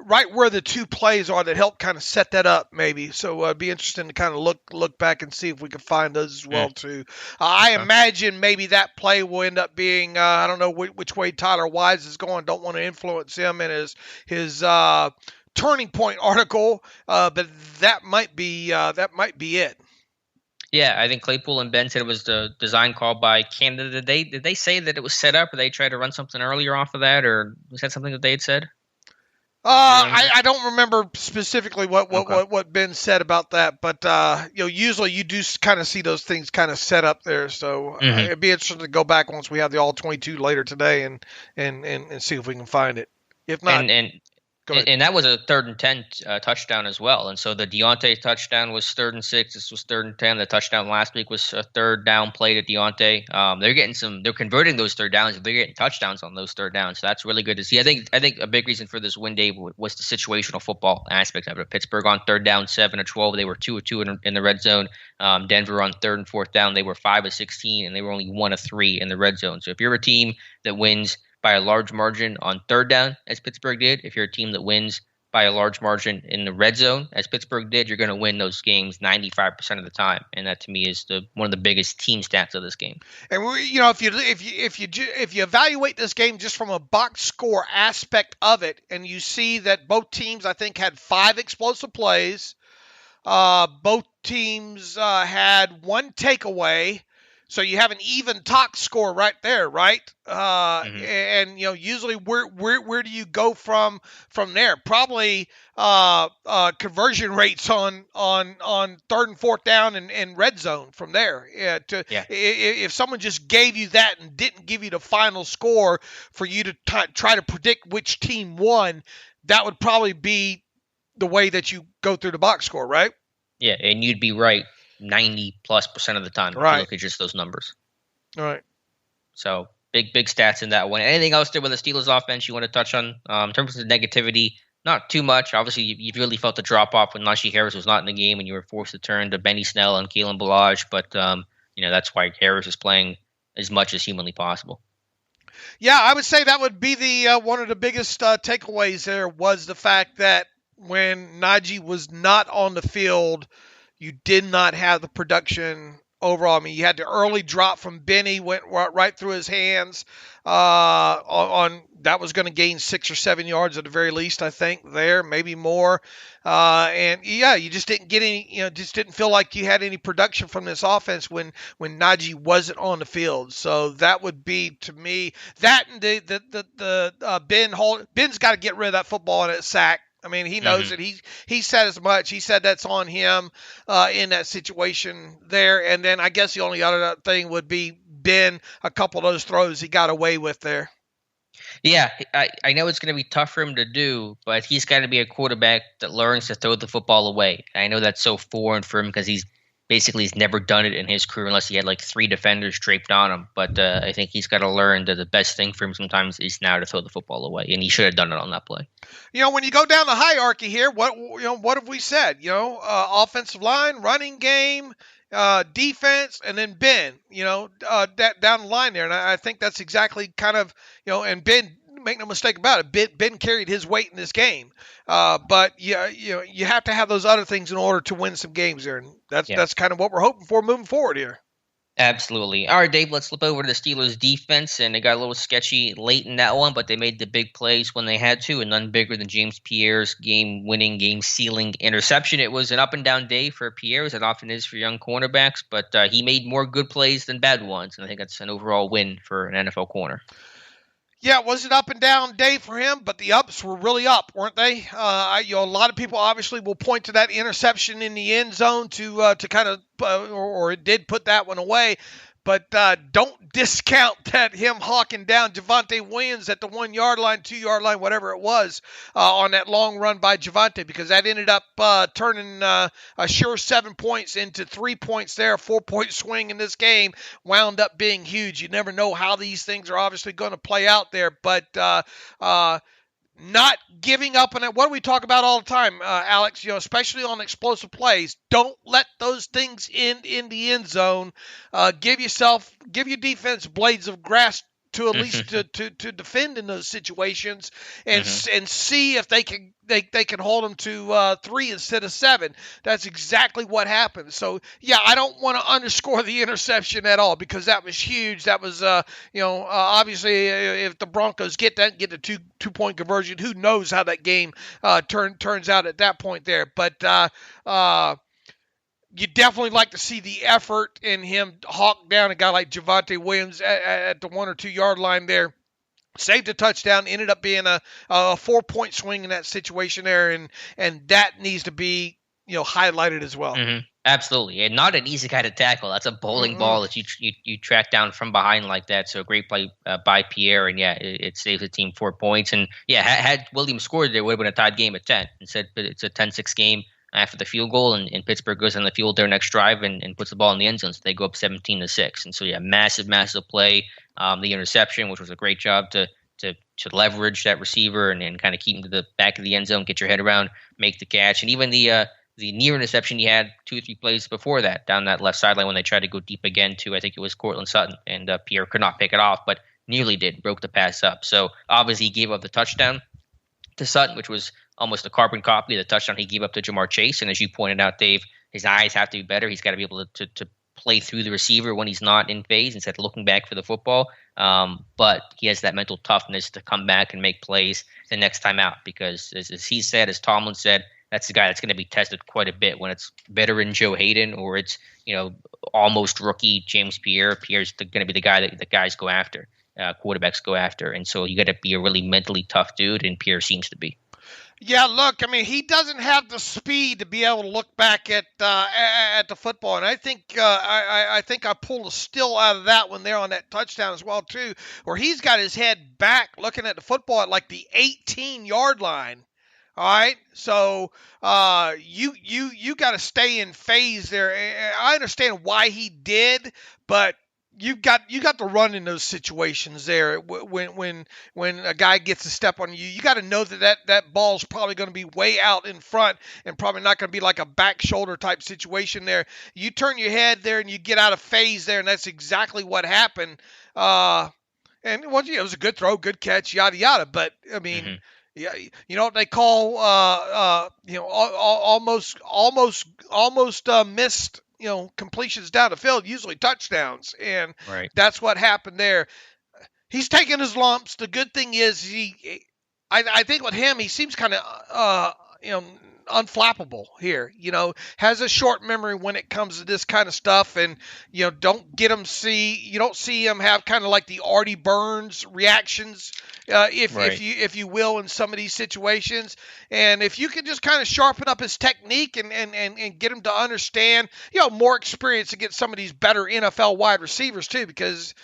right where the 2 plays are that help kind of set that up, maybe. So it'd be interesting to kind of look back and see if we can find those as well too. I imagine maybe that play will end up being I don't know which way Tyler Wise is going. Don't want to influence him in his turning point article, but that might be it. Yeah, I think Claypool and Ben said it was the design call by Canada. Did they say that it was set up, or they tried to run something earlier off of that, or was that something that they had said? I don't remember specifically what Ben said about that, but usually you do kind of see those things kind of set up there. So it'd be interesting to go back once we have the all 22 later today and see if we can find it. If not, and that was a 3rd and 10 touchdown as well. And so the Deontay touchdown was 3rd and 6. This was 3rd and 10. The touchdown last week was a 3rd down play to Deontay. They're converting those 3rd downs. They're getting touchdowns on those 3rd downs. So that's really good to see. I think a big reason for this win, Dave, was the situational football aspect of it. Pittsburgh on 3rd down, 7 of 12. They were 2 of 2 in the red zone. Denver on 3rd and 4th down. They were 5 of 16, and they were only 1 of 3 in the red zone. So if you're a team that wins by a large margin on 3rd down, as Pittsburgh did, if you're a team that wins by a large margin in the red zone, as Pittsburgh did, you're going to win those games 95% of the time, and that to me is one of the biggest team stats of this game. And if you evaluate this game just from a box score aspect of it, and you see that both teams I think had 5 explosive plays, both teams had 1 takeaway. So you have an even talk score right there, right? And usually where do you go from there? Probably conversion rates on 3rd and 4th down and red zone from there. If someone just gave you that and didn't give you the final score for you to try to predict which team won, that would probably be the way that you go through the box score, right? Yeah, and you'd be right 90+% of the time if you look at just those numbers. All right. So big stats in that one. Anything else there with the Steelers offense you want to touch on in terms of the negativity? Not too much. Obviously, you really felt the drop off when Najee Harris was not in the game and you were forced to turn to Benny Snell and Kalen Ballage. But that's why Harris is playing as much as humanly possible. Yeah, I would say that would be the one of the biggest takeaways there was the fact that when Najee was not on the field, you did not have the production overall. I mean, you had the early drop from Benny, went right through his hands. On that was going to gain 6 or 7 yards at the very least, I think, there, maybe more. And yeah, you just didn't get any, just didn't feel like you had any production from this offense when Najee wasn't on the field. So that would be, to me, that and Ben's got to get rid of that football and that sack. I mean, he knows it. He said as much. He said that's on him in that situation there. And then I guess the only other thing would be Ben, a couple of those throws he got away with there. Yeah, I know it's going to be tough for him to do, but he's got to be a quarterback that learns to throw the football away. I know that's so foreign for him because he's never done it in his career unless he had like 3 defenders draped on him. But I think he's got to learn that the best thing for him sometimes is now to throw the football away, and he should have done it on that play. When you go down the hierarchy here, what have we said? Offensive line, running game, defense, and then Ben, that down the line there. And I think that's exactly kind of, and Ben, make no mistake about it, Ben carried his weight in this game. But yeah, you have to have those other things in order to win some games there. And that's kind of what we're hoping for moving forward here. Absolutely. All right, Dave, let's flip over to the Steelers defense, and they got a little sketchy late in that one, but they made the big plays when they had to, and none bigger than James Pierre's game-winning, game-sealing interception. It was an up-and-down day for Pierre, as it often is for young cornerbacks, but he made more good plays than bad ones, and I think that's an overall win for an NFL corner. Yeah, it was an up and down day for him, but the ups were really up, weren't they? A lot of people obviously will point to that interception in the end zone to kind of, or it did put that one away. But don't discount that him hawking down Javonte Williams at the 1 yard line, 2 yard line, whatever it was, on that long run by Javonte, because that ended up turning a sure 7 points into 3 points there. A 4-point swing in this game wound up being huge. You never know how these things are obviously going to play out there, but not giving up on it. What do we talk about all the time, Alex? Especially on explosive plays. Don't let those things end in the end zone. Give your defense blades of grass to at least to defend in those situations, and see if they can hold them to 3 instead of 7. That's exactly what happened. So yeah, I don't want to underscore the interception at all, because that was huge. That was obviously if the Broncos get a 2-point conversion, who knows how that game turns out at that point there. But you definitely like to see the effort in him hawk down a guy like Javonte Williams at the 1 or 2 yard line there. Saved a touchdown, ended up being a 4-point swing in that situation there, and that needs to be highlighted as well. Mm-hmm. Absolutely, and not an easy guy to tackle. That's a bowling ball that you track down from behind like that. So a great play by Pierre, and yeah, it saves the team 4 points. And yeah, had Williams scored, there would have been a tied game at 10. Instead, it's a 10-6 game after the field goal, and Pittsburgh goes on the field their next drive and puts the ball in the end zone, so they go up 17-6. And so yeah, massive play. The interception, which was a great job to leverage that receiver and kind of keep him to the back of the end zone, get your head around, make the catch. And even the near interception he had 2 or 3 plays before that down that left sideline when they tried to go deep again to, I think it was Cortland Sutton, and Pierre could not pick it off, but nearly did, broke the pass up. So obviously he gave up the touchdown to Sutton, which was almost a carbon copy of the touchdown he gave up to Jamar Chase. And as you pointed out, Dave, his eyes have to be better. He's got to be able to play through the receiver when he's not in phase instead of looking back for the football. But he has that mental toughness to come back and make plays the next time out, because as he said, as Tomlin said, that's the guy that's going to be tested quite a bit when it's veteran Joe Hayden or it's almost rookie James Pierre. Pierre's going to be the guy that the guys go after, quarterbacks go after. And so you got to be a really mentally tough dude, and Pierre seems to be. Yeah, look, I mean, he doesn't have the speed to be able to look back at the football, and I think I pulled a still out of that one there on that touchdown as well too, where he's got his head back looking at the football at like the 18-yard line. All right, so you got to stay in phase there. I understand why he did, but you got to run in those situations there when a guy gets a step on you. You got to know that ball's probably going to be way out in front and probably not going to be like a back shoulder type situation there. You turn your head there and you get out of phase there, and that's exactly what happened. And it was a good throw, good catch, yada yada. But I mean. Yeah, you know what they call almost missed completions down the field, usually touchdowns, and That's what happened there. He's taking his lumps. The good thing is I think with him, he seems kind of unflappable here. Has a short memory when it comes to this kind of stuff, and you don't see him have kind of like the Artie Burns reactions, if you will, in some of these situations. And if you can just kind of sharpen up his technique and get him to understand, more experience against some of these better NFL wide receivers too, because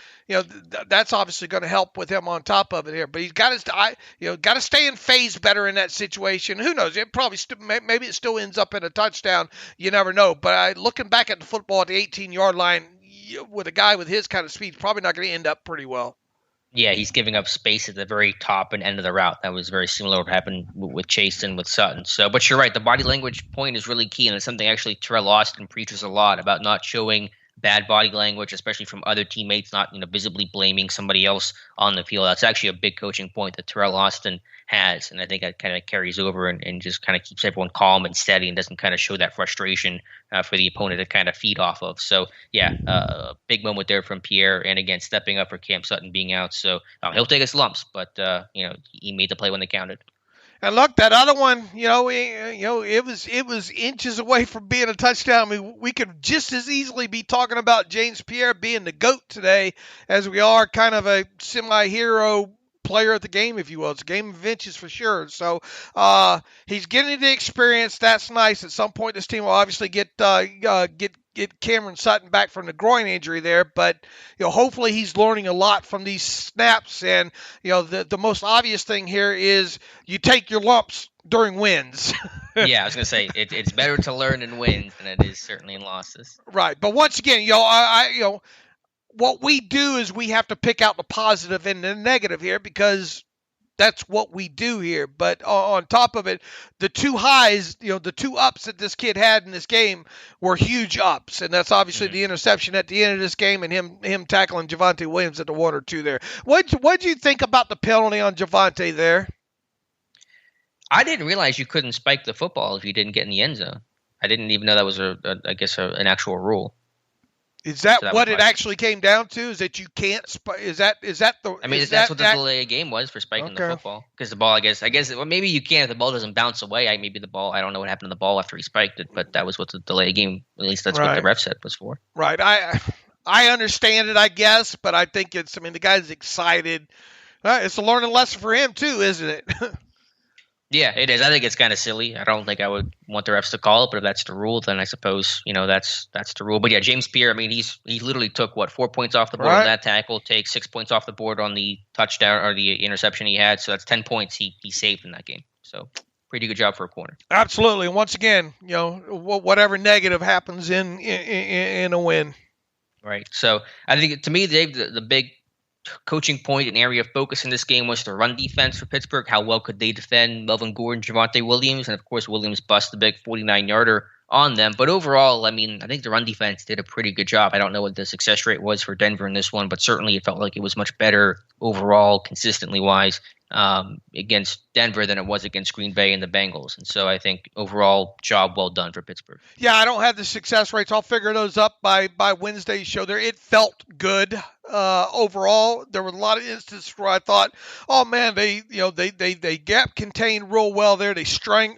that's obviously going to help with him on top of it here. But he's got to stay in phase better in that situation. Who knows? It probably maybe it still ends up in a touchdown. You never know. But looking back at the football at the 18-yard line with a guy with his kind of speed, probably not going to end up pretty well. Yeah, he's giving up space at the very top and end of the route. That was very similar to what happened with Chase and with Sutton. So, but you're right. The body language point is really key, and it's something actually Terrell Austin preaches a lot about, not showing bad body language, especially from other teammates, not visibly blaming somebody else on the field. That's actually a big coaching point that Terrell Austin has, and I think that kind of carries over and just kind of keeps everyone calm and steady and doesn't kind of show that frustration for the opponent to kind of feed off of. So yeah, big moment there from Pierre, and again stepping up for Cam Sutton being out. So he'll take his lumps, but he made the play when they counted. And look, that other one, it was inches away from being a touchdown. I mean, we could just as easily be talking about James Pierre being the GOAT today as we are kind of a semi-hero player at the game, if you will. It's a game of inches for sure. So he's getting the experience. That's nice. At some point, this team will obviously get Cameron Sutton back from the groin injury there, but hopefully he's learning a lot from these snaps. And the most obvious thing here is you take your lumps during wins. Yeah, I was gonna say it's better to learn in wins than it is certainly in losses. Right, but once again, what we do is we have to pick out the positive and the negative here, because that's what we do here. But on top of it, the two highs, the two ups that this kid had in this game were huge ups. And that's obviously the interception at the end of this game and him tackling Javonte Williams at the 1 or 2 there. What'd you think about the penalty on Javonte there? I didn't realize you couldn't spike the football if you didn't get in the end zone. I didn't even know that was an actual rule. Is that what it actually came down to? Is that you can't? Is that the? I mean, that's what the delay of game was for spiking the football. Because the ball, I guess, well, maybe you can if the ball doesn't bounce away. Maybe the ball. I don't know what happened to the ball after he spiked it, but that was what the delay of game. At least that's what the ref said was for. Right. I understand it, I guess, but I think it's. I mean, the guy's excited. It's a learning lesson for him too, isn't it? Yeah, it is. I think it's kind of silly. I don't think I would want the refs to call it, but if that's the rule, then I suppose that's the rule. But yeah, James Pierre. I mean, he literally took 4 points off the board on that tackle, takes 6 points off the board on the touchdown or the interception he had. So that's 10 points he saved in that game. So pretty good job for a corner. Absolutely. And once again, whatever negative happens in a win. Right. So I think to me, Dave, the big coaching point and area of focus in this game was the run defense for Pittsburgh. How well could they defend Melvin Gordon, Javonte Williams, and of course Williams bust the big 49-yarder on them. But overall, I mean, I think the run defense did a pretty good job. I don't know what the success rate was for Denver in this one, but certainly it felt like it was much better overall, consistently wise, against Denver than it was against Green Bay and the Bengals. And so I think overall job well done for Pittsburgh. Yeah, I don't have the success rates. I'll figure those up by Wednesday's show there. It felt good overall. There were a lot of instances where I thought, oh man, they gap contained real well there. They strung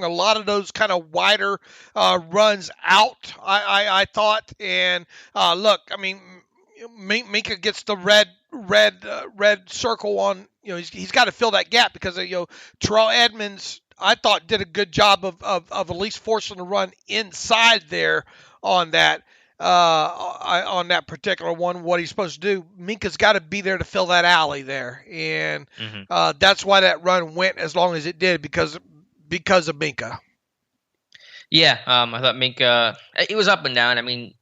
a lot of those kind of wider runs out, I thought. And look, I mean, Minka gets the red circle on. He's got to fill that gap because Terrell Edmonds, I thought, did a good job of at least forcing the run inside there on that on that particular one. What he's supposed to do, Minka's got to be there to fill that alley there, and that's why that run went as long as it did because of Minka. Yeah, I thought Minka. It was up and down. I mean,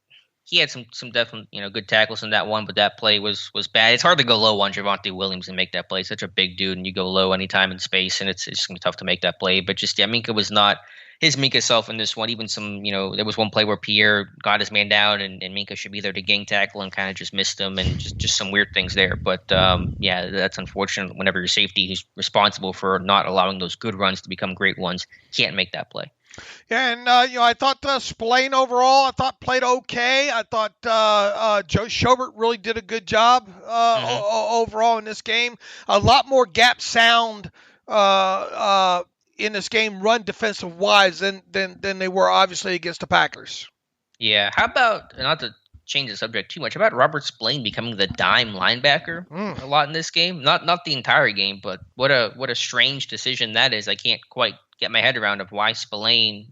he had some definite, good tackles in that one, but that play was bad. It's hard to go low on Javonte Williams and make that play. Such a big dude, and you go low anytime in space, and it's just gonna be tough to make that play. But just Minka was not his Minka self in this one. Even there was one play where Pierre got his man down, and Minka should be there to gang tackle and kind of just missed him, and just some weird things there. But that's unfortunate. Whenever your safety who's responsible for not allowing those good runs to become great ones can't make that play. Yeah, and I thought Spillane overall, played okay. I thought Joe Schobert really did a good job overall in this game. A lot more gap sound in this game, run defensive wise than they were obviously against the Packers. Yeah, how about, not to change the subject too much, how about Robert Spillane becoming the dime linebacker a lot in this game? Not the entire game, but what a strange decision that is. I can't quite get my head around of why Spillane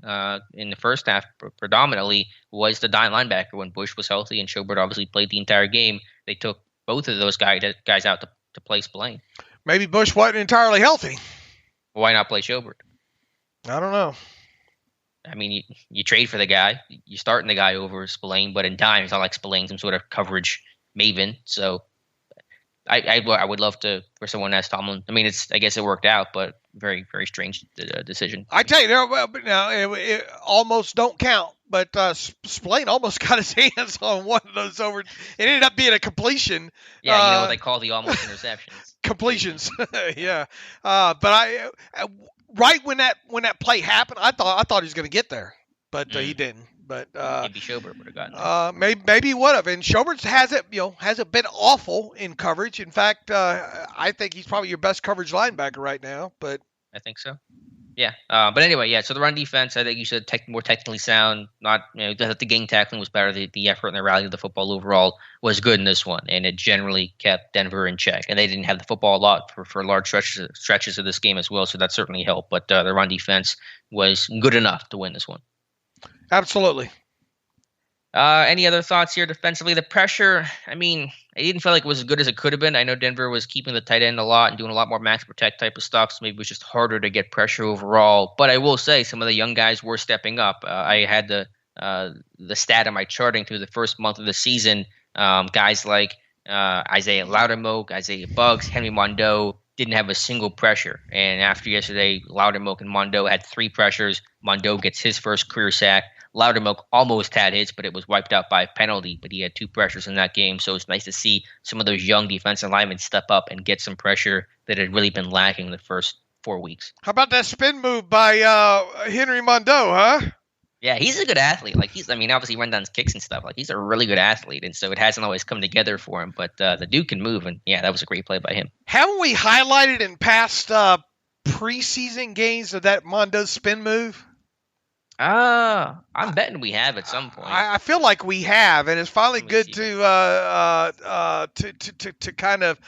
in the first half predominantly was the dime linebacker when Bush was healthy and Schobert obviously played the entire game. They took both of those guys out to play Spillane. Maybe Bush wasn't entirely healthy. Why not play Schobert? I don't know. I mean, you trade for the guy. You're starting the guy over Spillane, but in dime, it's not like Spillane's some sort of coverage maven. So I would love for someone to ask Tomlin. I mean, I guess it worked out, but very, very strange decision. I tell you, now it almost don't count, but Spillane almost got his hands on one of those over. It ended up being a completion. Yeah, you know what they call the almost interceptions. Completions. Yeah, but right when that play happened, I thought he was going to get there, but he didn't. But maybe Schobert would have gotten there. Maybe he would have. And Schobert hasn't been awful in coverage. In fact, I think he's probably your best coverage linebacker right now. But I think so. Yeah. But anyway, yeah. So the run defense, I think you said more technically sound. Not the gang tackling was better. The effort and the rally of the football overall was good in this one, and it generally kept Denver in check. And they didn't have the football a lot for large stretches of this game as well, so that certainly helped. But the run defense was good enough to win this one. Absolutely. Any other thoughts here defensively? The pressure, I mean, it didn't feel like it was as good as it could have been. I know Denver was keeping the tight end a lot and doing a lot more max protect type of stuff, so maybe it was just harder to get pressure overall. But I will say some of the young guys were stepping up. I had the stat in my charting through the first month of the season. Guys like Isaiah Loudermilk, Isaiah Buggs, Henry Mondeau didn't have a single pressure. And after yesterday, Loudermilk and Mondeau had 3 pressures. Mondeau gets his first career sack. Loudermilk almost had his, but it was wiped out by a penalty. But he had 2 pressures in that game, so it's nice to see some of those young defensive linemen step up and get some pressure that had really been lacking the first 4 weeks. How about that spin move by Henry Mondeau, huh? Yeah, he's a good athlete. Obviously run down kicks and stuff. He's a really good athlete, and so it hasn't always come together for him. But the dude can move, and yeah, that was a great play by him. Haven't we highlighted in past preseason games of that Mondeau spin move? I'm betting we have at some point. I feel like we have, and it's finally good to kind of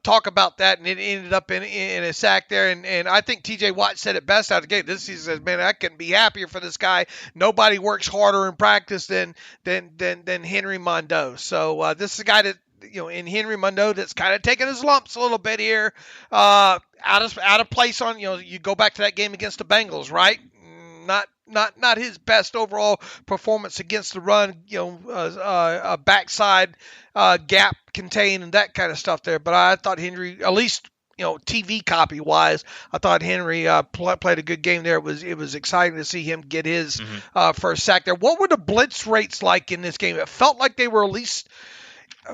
talk about that, and it ended up in a sack there, and I think T.J. Watt said it best out of the gate. This season says, "Man, I couldn't be happier for this guy. Nobody works harder in practice than Henry Mondeau." So this is a guy that in Henry Mondeau that's kind of taking his lumps a little bit here, out of place on you go back to that game against the Bengals, right? Not his best overall performance against the run, backside gap contained and that kind of stuff there. But I thought Henry, at least TV copy wise, I thought Henry played a good game there. It was exciting to see him get his first sack there. What were the blitz rates like in this game? It felt like they were at least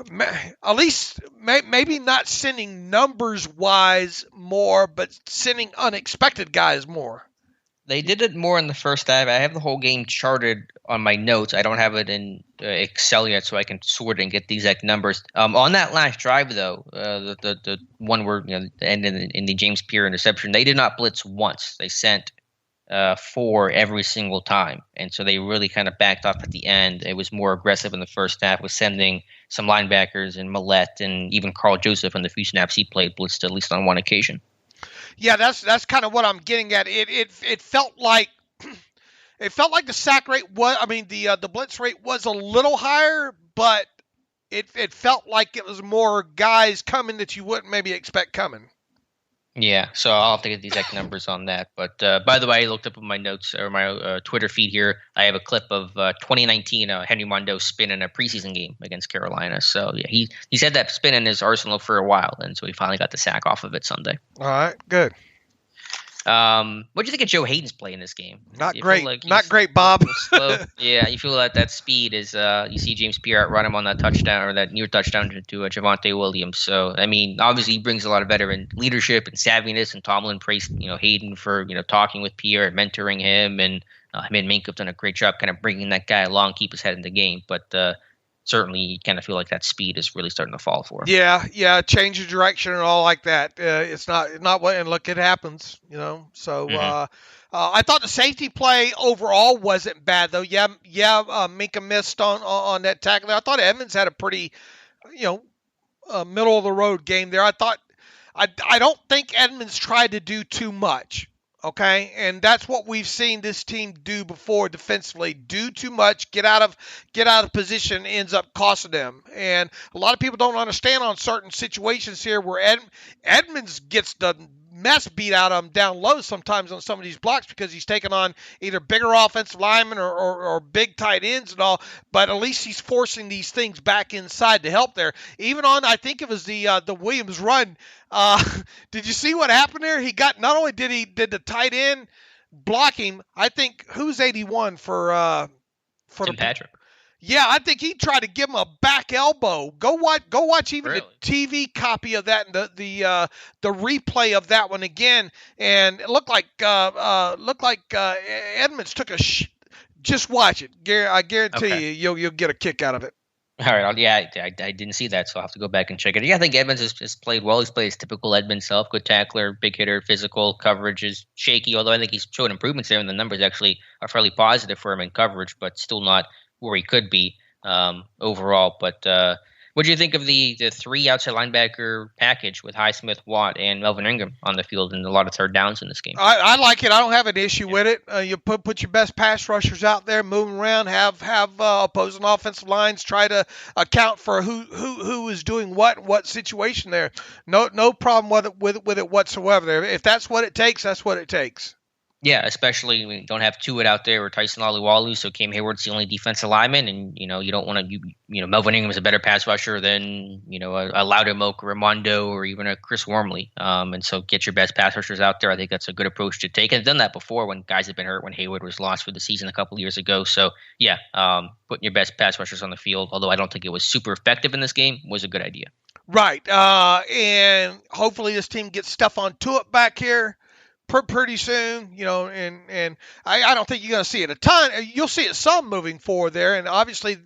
maybe not sending numbers wise more, but sending unexpected guys more. They did it more in the first half. I have the whole game charted on my notes. I don't have it in Excel yet, so I can sort and get the exact numbers. On that last drive, though, the one where the end in the James Pierre interception, they did not blitz once. They sent 4 every single time, and so they really kind of backed off at the end. It was more aggressive in the first half, with sending some linebackers and Millette and even Carl Joseph in the few snaps he played blitzed at least on one occasion. Yeah, that's kind of what I'm getting at. It felt like the sack rate was. I mean, the blitz rate was a little higher, but it felt like it was more guys coming that you wouldn't maybe expect coming. Yeah, so I'll have to get the exact numbers on that. But by the way, I looked up in my notes or my Twitter feed here. I have a clip of 2019 Henry Mondeau spin in a preseason game against Carolina. So yeah, he's had that spin in his arsenal for a while, and so he finally got the sack off of it Sunday. All right, good. What do you think of Joe Hayden's play in this game? Not great. Not great, Bob. Slow? Yeah, you feel that speed is you see James Pierre outrun him on that touchdown or that near touchdown to Javonte Williams. So, I mean, obviously he brings a lot of veteran leadership and savviness, and Tomlin praised Hayden for talking with Pierre and mentoring him, and him and Mink have done a great job kind of bringing that guy along, keep his head in the game. But certainly you kind of feel like that speed is really starting to fall for him. Yeah, change of direction and all like that. It's not what, and look, it happens, So I thought the safety play overall wasn't bad though. Yeah, Minka missed on that tackle there. I thought Edmonds had a pretty, middle of the road game there. I don't think Edmonds tried to do too much. Okay, and that's what we've seen this team do before defensively. Do too much, get out of position, ends up costing them. And a lot of people don't understand on certain situations here where Edmonds gets the mess beat out of him down low sometimes on some of these blocks because he's taking on either bigger offensive linemen or big tight ends and all. But at least he's forcing these things back inside to help there. Even on, I think it was the Williams run. Did you see what happened there? He got, not only did the tight end block him, I think, who's 81 for Tim Patrick. Yeah, I think he tried to give him a back elbow. Go watch even Really? the TV copy of that and the replay of that one again. And it looked like Edmonds took a. Just watch it. I guarantee you'll get a kick out of it. All right. I didn't see that, so I'll have to go back and check it. Yeah, I think Edmonds has played well. He's played his typical Edmonds self. Good tackler, big hitter, physical. Coverage is shaky, although I think he's showed improvements there, and the numbers actually are fairly positive for him in coverage, but still not where he could be overall. But what do you think of the three outside linebacker package with Highsmith, Watt, and Melvin Ingram on the field and a lot of third downs in this game? I like it. I don't have an issue with it. You put your best pass rushers out there, moving around, have opposing offensive lines try to account for who is doing what situation there. No problem with it whatsoever. If that's what it takes, that's what it takes. Yeah, especially we don't have Tuitt out there or Tyson Alualu, so Cam Hayward's the only defensive lineman, and you don't want to Melvin Ingram is a better pass rusher than a Loudermilk or Raimondo or even a Chris Wormley, and so get your best pass rushers out there. I think that's a good approach to take, and I've done that before when guys have been hurt, when Hayward was lost for the season a couple years ago. So yeah, putting your best pass rushers on the field, although I don't think it was super effective in this game, was a good idea. Right, and hopefully this team gets stuff on Tuitt back here pretty soon, and I don't think you're going to see it a ton. You'll see it some moving forward there, and obviously,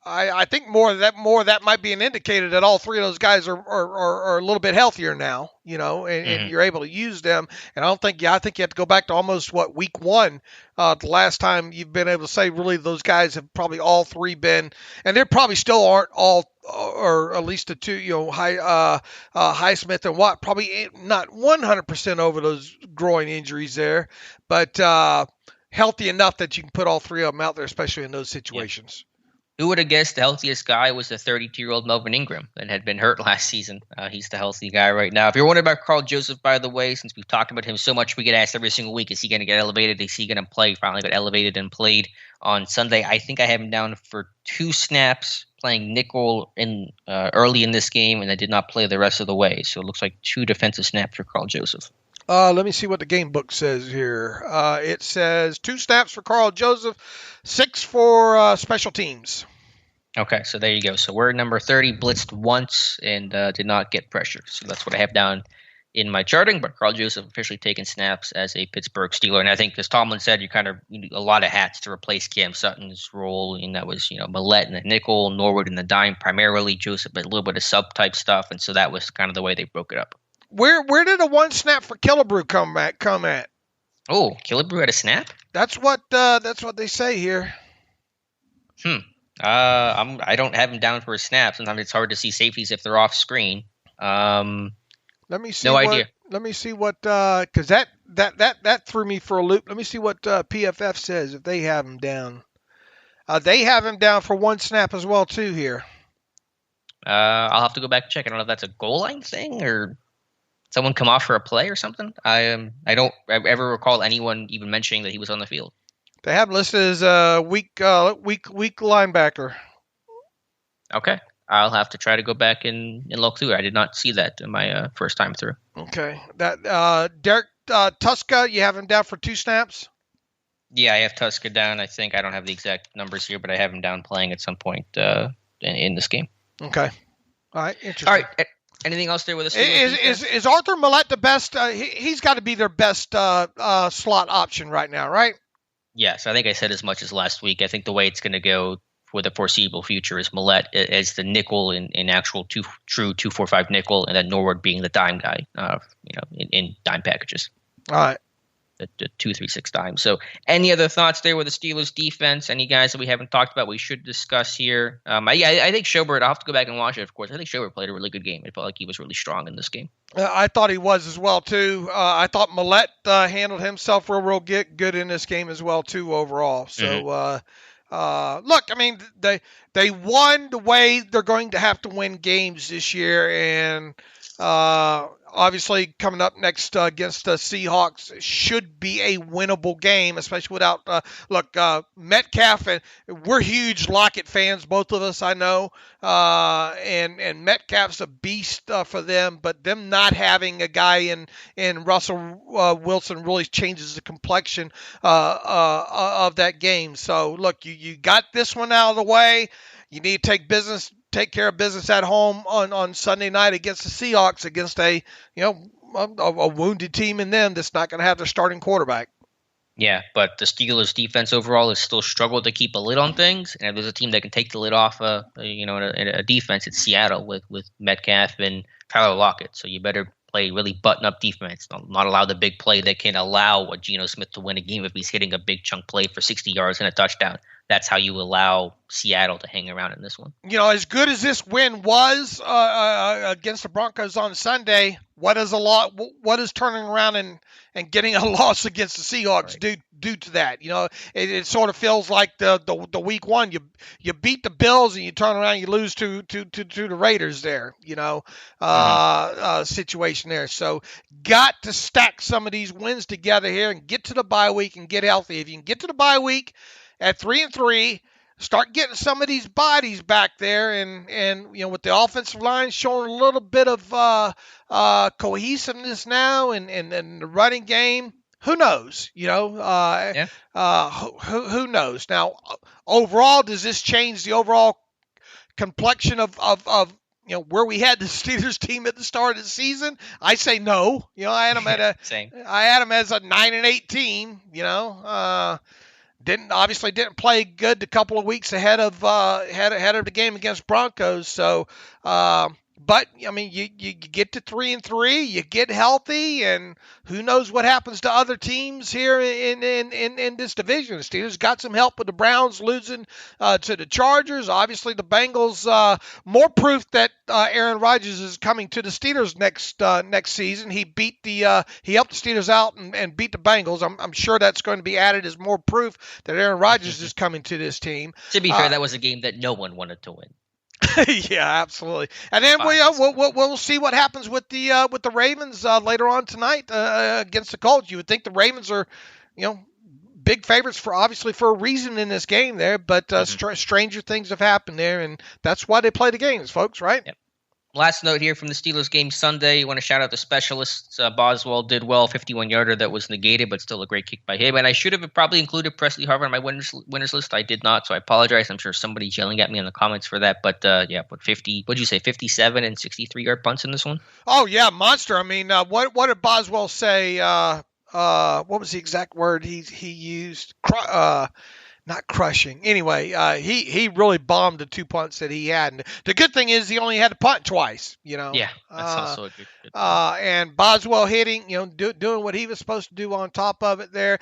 I think more of that might be an indicator that all three of those guys are a little bit healthier now, and you're able to use them. And I think you have to go back to almost week one, the last time you've been able to say really those guys have probably all three been, and they probably still aren't all, or at least the two, Highsmith and Watt, probably not 100% over those groin injuries there, but healthy enough that you can put all three of them out there, especially in those situations. Yeah. Who would have guessed the healthiest guy was the 32-year-old Melvin Ingram that had been hurt last season? He's the healthy guy right now. If you're wondering about Karl Joseph, by the way, since we've talked about him so much, we get asked every single week, is he going to get elevated? Is he going to play? Finally got elevated and played on Sunday. I think I have him down for 2 snaps playing nickel early in this game, and I did not play the rest of the way. So it looks like 2 defensive snaps for Karl Joseph. Let me see what the game book says here. It says 2 snaps for Karl Joseph, 6 for special teams. Okay, so there you go. So we're number 30, blitzed once, and did not get pressure. So that's what I have down in my charting. But Karl Joseph officially taking snaps as a Pittsburgh Steeler. And I think, as Tomlin said, you need a lot of hats to replace Cam Sutton's role. And that was, Millette in the nickel, Norwood in the dime primarily, Joseph a little bit of sub-type stuff. And so that was kind of the way they broke it up. Where did a 1 snap for Killebrew come at? Oh, Killebrew had a snap? That's what they say here. I don't have him down for a snap. Sometimes it's hard to see safeties if they're off screen. Let me see. Idea. Let me see what because that threw me for a loop. Let me see what PFF says if they have him down. They have him down for 1 snap as well too here. I'll have to go back and check. I don't know if that's a goal line thing or someone come off for a play or something. I don't ever recall anyone even mentioning that he was on the field. They have him listed as a weak linebacker. Okay. I'll have to try to go back and look through it. I did not see that in my first time through. Okay. That Derek Tuska, you have him down for 2 snaps? Yeah, I have Tuska down. I think I don't have the exact numbers here, but I have him down playing at some point in this game. Okay. All right. Interesting. All right. Anything else there with us? Is Arthur Millette the best? He's got to be their best slot option right now, right? Yes, I think I said as much as last week. I think the way it's going to go for the foreseeable future is Millette as the nickel in actual true 2-4-5 nickel, and then Norwood being the dime guy, in dime packages. All right. The 2-3-6 dime. So any other thoughts there with the Steelers defense? Any guys that we haven't talked about we should discuss here? I think Schobert, I'll have to go back and watch it, of course. I think Schobert played a really good game. It felt like he was really strong in this game. I thought he was as well, too. I thought Millette handled himself real good in this game as well, too, overall. So, look, I mean, they they won the way they're going to have to win games this year, and obviously coming up next against the Seahawks should be a winnable game, especially without Metcalf, and we're huge Lockett fans, both of us, I know, and Metcalf's a beast for them, but them not having a guy in Russell Wilson really changes the complexion of that game. So look, you got this one out of the way. You need to take care of business at home on Sunday night against the Seahawks, against a wounded team in them that's not going to have their starting quarterback. Yeah, but the Steelers' defense overall has still struggled to keep a lid on things, and if there's a team that can take the lid off a defense, it's Seattle with Metcalf and Tyler Lockett. So you better play really button-up defense, not allow the big play that can allow Geno Smith to win a game if he's hitting a big chunk play for 60 yards and a touchdown. That's how you allow Seattle to hang around in this one. As good as this win was against the Broncos on Sunday, what is turning around and getting a loss against the Seahawks due to that? It sort of feels like the week one you beat the Bills and you turn around and you lose to the Raiders there. Situation there. So got to stack some of these wins together here and get to the bye week and get healthy. If you can get to the bye week at 3-3, start getting some of these bodies back there, and with the offensive line showing a little bit of cohesiveness now, and the running game, who knows? Who knows? Now, overall, does this change the overall complexion of where we had the Steelers team at the start of the season? I say no. I had them I had them as a 9-8 team. Didn't play good a couple of weeks ahead of the game against Broncos. So, but you get to 3-3, you get healthy, and who knows what happens to other teams here in this division. The Steelers got some help with the Browns losing to the Chargers. Obviously, the Bengals, more proof that Aaron Rodgers is coming to the Steelers next season. He helped the Steelers out and beat the Bengals. I'm sure that's going to be added as more proof that Aaron Rodgers is coming to this team. To be fair, that was a game that no one wanted to win. Yeah, absolutely. And then we'll see what happens with the Ravens later on tonight against the Colts. You would think the Ravens are, big favorites for a reason in this game there, but stranger things have happened there, and that's why they play the games, folks, right? Yep. Last note here from the Steelers game Sunday. You want to shout out the specialists. Boswell did well, 51-yarder that was negated, but still a great kick by him. And I should have probably included Presley Harvin on my winners list. I did not, so I apologize. I'm sure somebody's yelling at me in the comments for that. But 57 and 63-yard punts in this one? Oh, yeah, monster. I mean, what did Boswell say? What was the exact word he used? Not crushing. Anyway, he really bombed the 2 punts that he had. And the good thing is he only had to punt twice. Yeah, that's also a good thing. And Boswell hitting, doing what he was supposed to do on top of it there.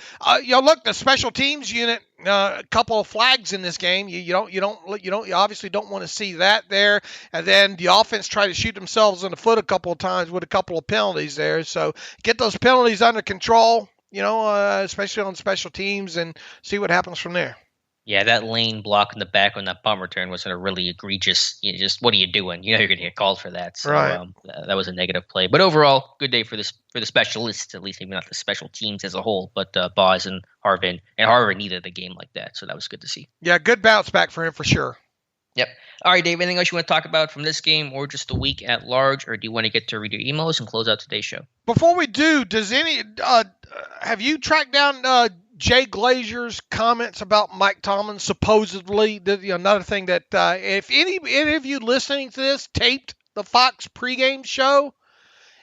Look, the special teams unit, a couple of flags in this game. You obviously don't want to see that there. And then the offense tried to shoot themselves in the foot a couple of times with a couple of penalties there. So get those penalties under control. Especially on special teams, and see what happens from there. Yeah, that lane block in the back on that punt return was a really egregious. Just what are you doing? You're going to get called for that. So right. That was a negative play. But overall, good day for the specialists, at least maybe not the special teams as a whole, but Boz and Harvin. And Harvin needed a game like that, so that was good to see. Yeah, good bounce back for him for sure. Yep. All right, Dave, anything else you want to talk about from this game or just the week at large, or do you want to get to read your emails and close out today's show? Before we do, have you tracked down Jay Glazer's comments about Mike Tomlin supposedly? Another thing that if any of you listening to this taped the Fox pregame show,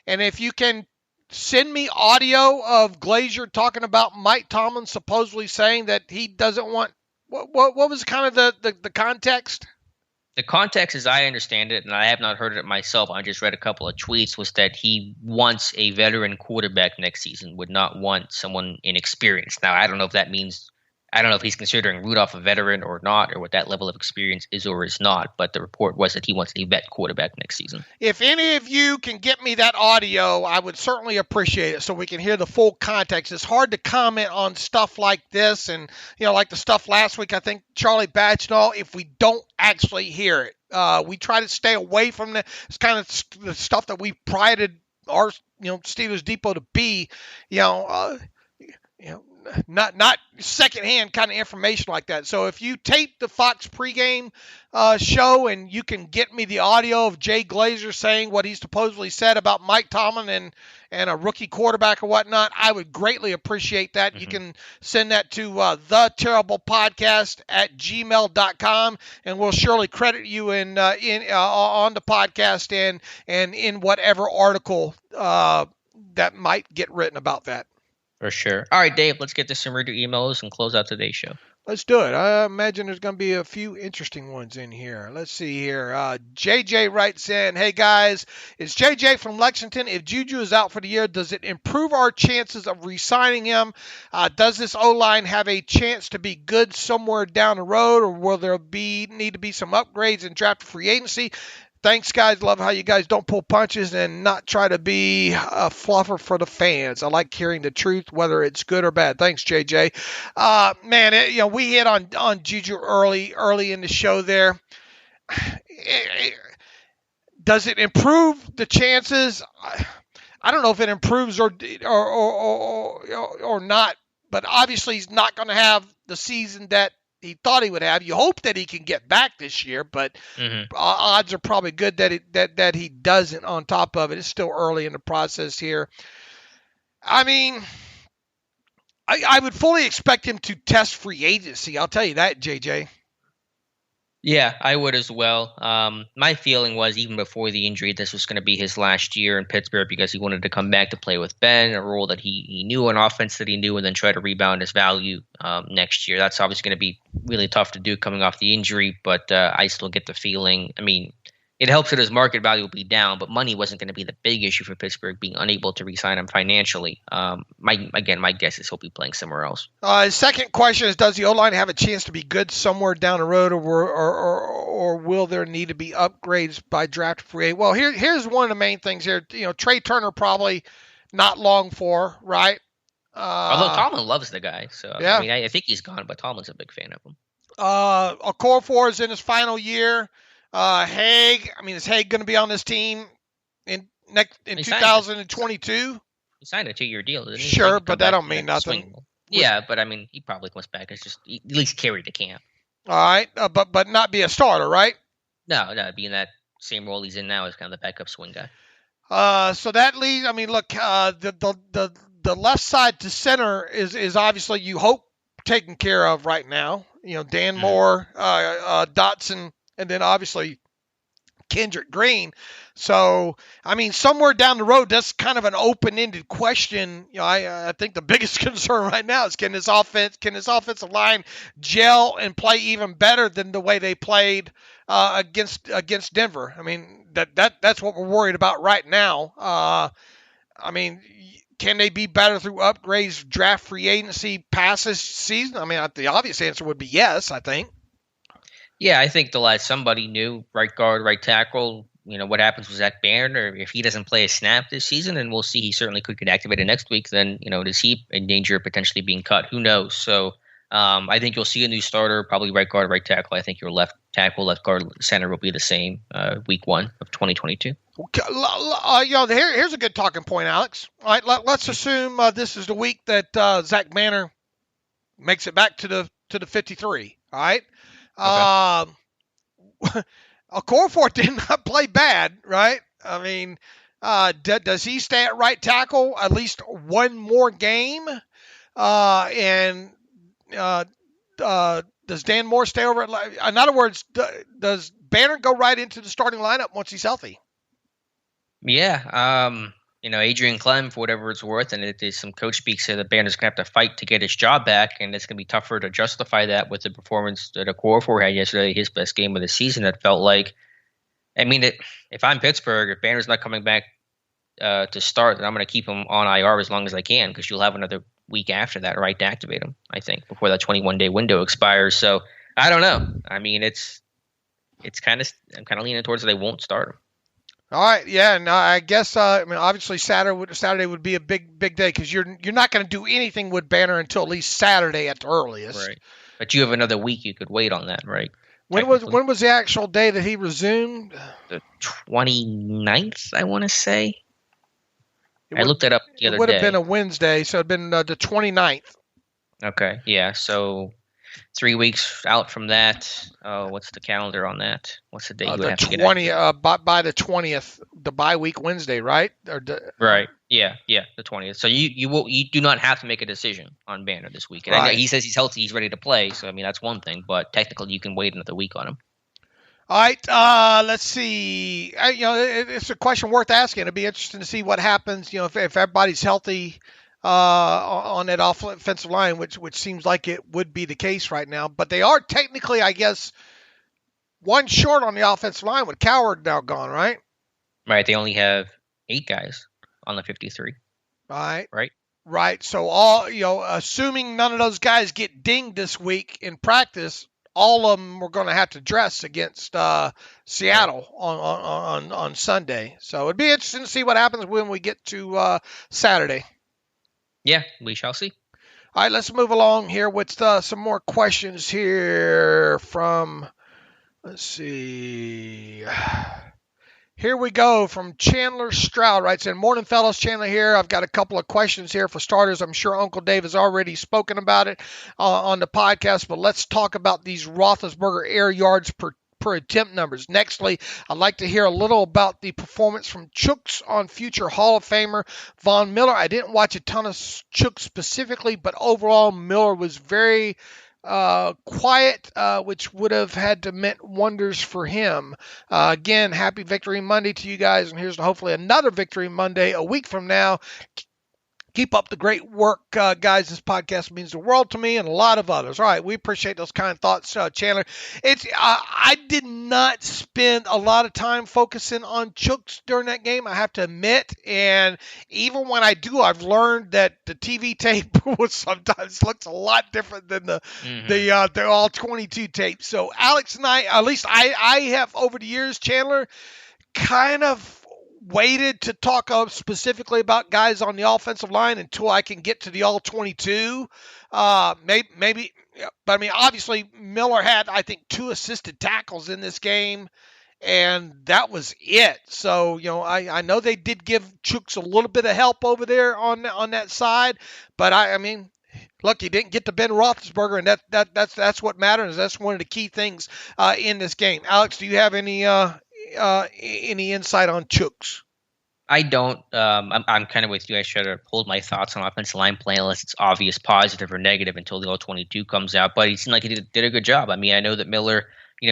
and if you can send me audio of Glazer talking about Mike Tomlin supposedly saying that he doesn't want what was kind of the context? The context, as I understand it, and I have not heard it myself, I just read a couple of tweets, was that he wants a veteran quarterback next season, would not want someone inexperienced. Now, I don't know if that means I don't know if he's considering Rudolph a veteran or not, or what that level of experience is or is not, but the report was that he wants a vet quarterback next season. If any of you can get me that audio, I would certainly appreciate it so we can hear the full context. It's hard to comment on stuff like this and, like the stuff last week, I think Charlie Batchnall, if we don't actually hear it. We try to stay away from it's kind of the stuff that we prided our, Steelers Depot to be, not secondhand kind of information like that. So if you tape the Fox pregame show and you can get me the audio of Jay Glazer saying what he supposedly said about Mike Tomlin and a rookie quarterback or whatnot, I would greatly appreciate that. Mm-hmm. You can send that to theterriblepodcast@gmail.com, and we'll surely credit you on the podcast and in whatever article that might get written about that. For sure. All right, Dave, let's get to some reader emails and close out today's show. Let's do it. I imagine there's going to be a few interesting ones in here. Let's see here. JJ writes in, hey, guys, it's JJ from Lexington. If JuJu is out for the year, does it improve our chances of re-signing him? Does this O-line have a chance to be good somewhere down the road, or will there need to be some upgrades in draft free agency? Thanks, guys. Love how you guys don't pull punches and not try to be a fluffer for the fans. I like hearing the truth, whether it's good or bad. Thanks, JJ. Man, we hit on JuJu early in the show there. Does it improve the chances? I don't know if it improves or not, but obviously he's not going to have the season that he thought he would have. You hope that he can get back this year, but odds are probably good that he doesn't. On top of it, it's still early in the process here. I mean, I would fully expect him to test free agency. I'll tell you that, JJ. Yeah, I would as well. My feeling was even before the injury, this was going to be his last year in Pittsburgh because he wanted to come back to play with Ben, a role that he knew, an offense that he knew, and then try to rebound his value next year. That's obviously going to be really tough to do coming off the injury, but I still get the feeling. I mean, it helps that his market value will be down, but money wasn't going to be the big issue for Pittsburgh, being unable to re-sign him financially. My guess is he'll be playing somewhere else. His second question is, does the O-line have a chance to be good somewhere down the road, or will there need to be upgrades by draft free agent? Well, here's one of the main things here. Trey Turner probably not long for, right? Although Tomlin loves the guy, so yeah. I mean, I think he's gone, but Tomlin's a big fan of him. Okorafor is in his final year. Haig, is Haig going to be on this team in 2022? He signed a 2-year deal, didn't he? Sure, but that don't mean nothing. Yeah, but he probably comes back as just at least carry the camp. All right, but not be a starter, right? No, be in that same role he's in now as kind of the backup swing guy. So that leaves. Look, the left side to center is obviously, you hope, taken care of right now. Dan Moore, Dotson. And then obviously Kendrick Green. So, somewhere down the road, that's kind of an open-ended question. I think the biggest concern right now is can this offensive line gel and play even better than the way they played against Denver? That's what we're worried about right now. Can they be better through upgrades, draft free agency, past this season? The obvious answer would be yes, I think. Yeah, I think they'll add somebody new, right guard, right tackle. What happens with Zach Banner if he doesn't play a snap this season, and we'll see. He certainly could get activated next week. Then, is he in danger of potentially being cut? Who knows? So I think you'll see a new starter, probably right guard, right tackle. I think your left tackle, left guard, center will be the same week 1 of 2022. Here's a good talking point, Alex. All right, let's assume this is the week that Zach Banner makes it back to the 53. All right. Okay. Okorafor did not play bad, right? Does he stay at right tackle at least one more game? Does Dan Moore stay over at in other words, does Banner go right into the starting lineup once he's healthy? Yeah. Adrian Clem, for whatever it's worth, and there's some coach speaks that Banner's going to have to fight to get his job back, and it's going to be tougher to justify that with the performance that Okorafor had yesterday, his best game of the season. That felt like, if I'm Pittsburgh, if Banner's not coming back to start, then I'm going to keep him on IR as long as I can, because you'll have another week after that, right, to activate him, I think, before that 21-day window expires. So I don't know. I mean, I'm kind of leaning towards that they won't start him. All right, yeah, and I guess obviously Saturday would be a big day because you're not going to do anything with Banner until at least Saturday at the earliest. Right, but you have another week you could wait on that, right? When was the actual day that he resumed? The 29th, I want to say. I looked it up the other day. It would have been a Wednesday, so it would have been the 29th. Okay, yeah, so 3 weeks out from that. What's the calendar on that? What's the date you would have to get by the 20th, the bye week Wednesday, right? Right. Yeah, the 20th. So you do not have to make a decision on Banner this week. And right. He says he's healthy, he's ready to play. So I mean that's one thing, but technically you can wait another week on him. All right, let's see. It's a question worth asking. It'd be interesting to see what happens. If everybody's healthy on that offensive line, which seems like it would be the case right now. But they are technically, I guess, one short on the offensive line with Coward now gone, right? Right. They only have 8 guys on the 53. All right. Right. So assuming none of those guys get dinged this week in practice, all of them were going to have to dress against Seattle on Sunday. So it'd be interesting to see what happens when we get to Saturday. Yeah, we shall see. All right, let's move along here with some more questions here from, let's see. Here we go from Chandler Stroud, writes in, morning fellas, Chandler here. I've got a couple of questions here. For starters, I'm sure Uncle Dave has already spoken about it on the podcast, but let's talk about these Roethlisberger air yards per attempt numbers. Nextly, I'd like to hear a little about the performance from Chooks on future Hall of Famer Von Miller. I didn't watch a ton of Chooks specifically, but overall Miller was very quiet, which would have had to meant wonders for him. Again, happy Victory Monday to you guys, and here's to hopefully another Victory Monday a week from now. Keep up the great work, guys. This podcast means the world to me and a lot of others. All right, we appreciate those kind thoughts, Chandler. I did not spend a lot of time focusing on Chooks during that game, I have to admit. And even when I do, I've learned that the TV tape sometimes looks a lot different than the all 22 tape. So Alex and I, at least I have over the years, Chandler, kind of waited to talk specifically about guys on the offensive line until I can get to the all 22. Maybe, but I mean, obviously Miller had, I think, 2 assisted tackles in this game, and that was it. So, I know they did give Chooks a little bit of help over there on that side, but I mean, look, he didn't get to Ben Roethlisberger, and that's what matters. That's one of the key things in this game. Alex, do you have any insight on Chooks? I don't. I'm kind of with you. I should have pulled my thoughts on offensive line play unless it's obvious positive or negative until the all-22 comes out. But he seemed like he did a good job. I mean, I know that Miller,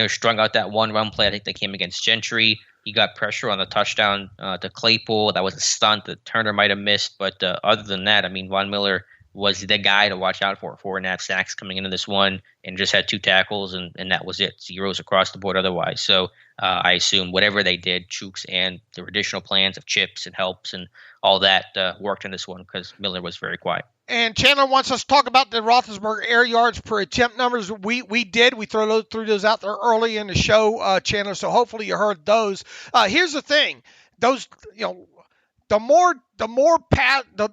strung out that one run play. I think that came against Gentry. He got pressure on the touchdown to Claypool. That was a stunt that Turner might have missed. But other than that, I mean, Von Miller was the guy to watch out for. 4.5 sacks coming into this one, and just had 2 tackles, and that was it. Zeros across the board otherwise. So I assume whatever they did, Chooks and the additional plans of chips and helps and all that worked in this one because Miller was very quiet. And Chandler wants us to talk about the Roethlisberger air yards per attempt numbers. We threw those out there early in the show, Chandler, so hopefully you heard those. Here's the thing. Those, the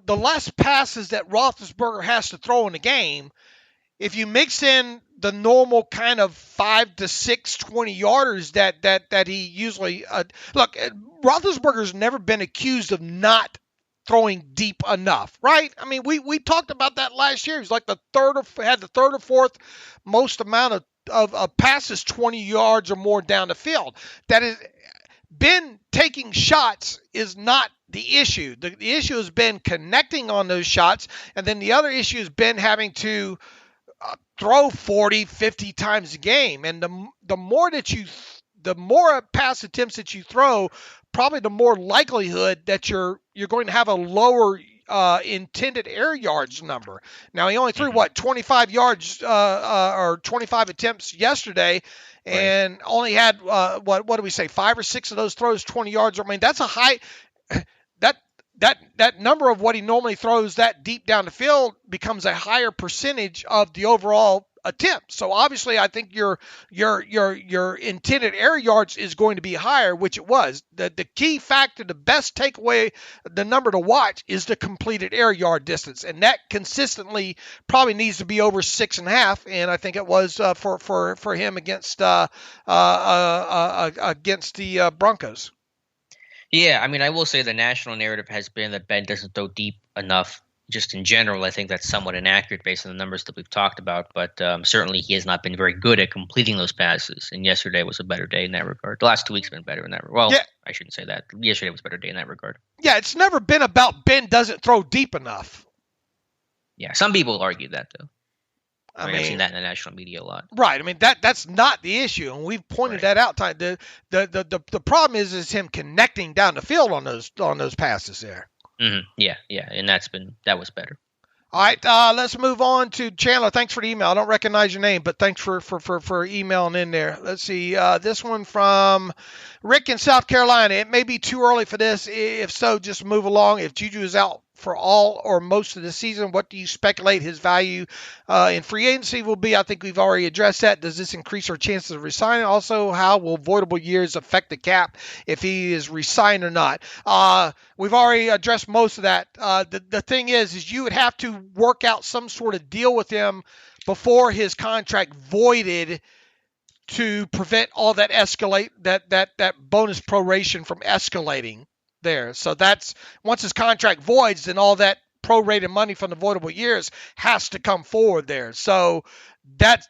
less passes that Roethlisberger has to throw in the game, if you mix in the normal kind of 5 to 6 20-yarders that he usually look, Roethlisberger's never been accused of not throwing deep enough, right? I mean, we talked about that last year. He's like had the third or fourth most amount of passes 20 yards or more down the field. That is, Ben taking shots is not the issue. The issue has been connecting on those shots, and then the other issue has been having to throw 40, 50 times a game. And the more pass attempts that you throw, probably the more likelihood that you're going to have a lower intended air yards number. Now, he only threw 25 yards or 25 attempts yesterday, and only had what do we say, 5 or 6 of those throws 20 yards. I mean, that's a high. that number of what he normally throws that deep down the field becomes a higher percentage of the overall attempt. So obviously, I think your intended air yards is going to be higher, which it was. The key factor, the best takeaway, the number to watch is the completed air yard distance, and that consistently probably needs to be over 6.5. And I think it was for him against the Broncos. Yeah, I mean, I will say the national narrative has been that Ben doesn't throw deep enough. Just in general, I think that's somewhat inaccurate based on the numbers that we've talked about. But certainly he has not been very good at completing those passes. And yesterday was a better day in that regard. The last 2 weeks have been better in that regard. Well, yeah. I shouldn't say that. Yesterday was a better day in that regard. Yeah, it's never been about Ben doesn't throw deep enough. Yeah, some people argue that, though. I mean, I've seen that in the national media a lot. Right. I mean, that's not the issue, and we've pointed that out. The problem is him connecting down the field on those passes there. Mm-hmm. Yeah, and that was better. All right, let's move on to Chandler. Thanks for the email. I don't recognize your name, but thanks for emailing in there. Let's see. This one from Rick in South Carolina. It may be too early for this. If so, just move along. If JuJu is out for all or most of the season, what do you speculate his value in free agency will be? I think we've already addressed that. Does this increase our chances of resigning? Also, how will voidable years affect the cap if he is resigned or not? We've already addressed most of that. The thing is you would have to work out some sort of deal with him before his contract voided to prevent all that that bonus proration from escalating there. So that's once his contract voids, then all that prorated money from the voidable years has to come forward there. So that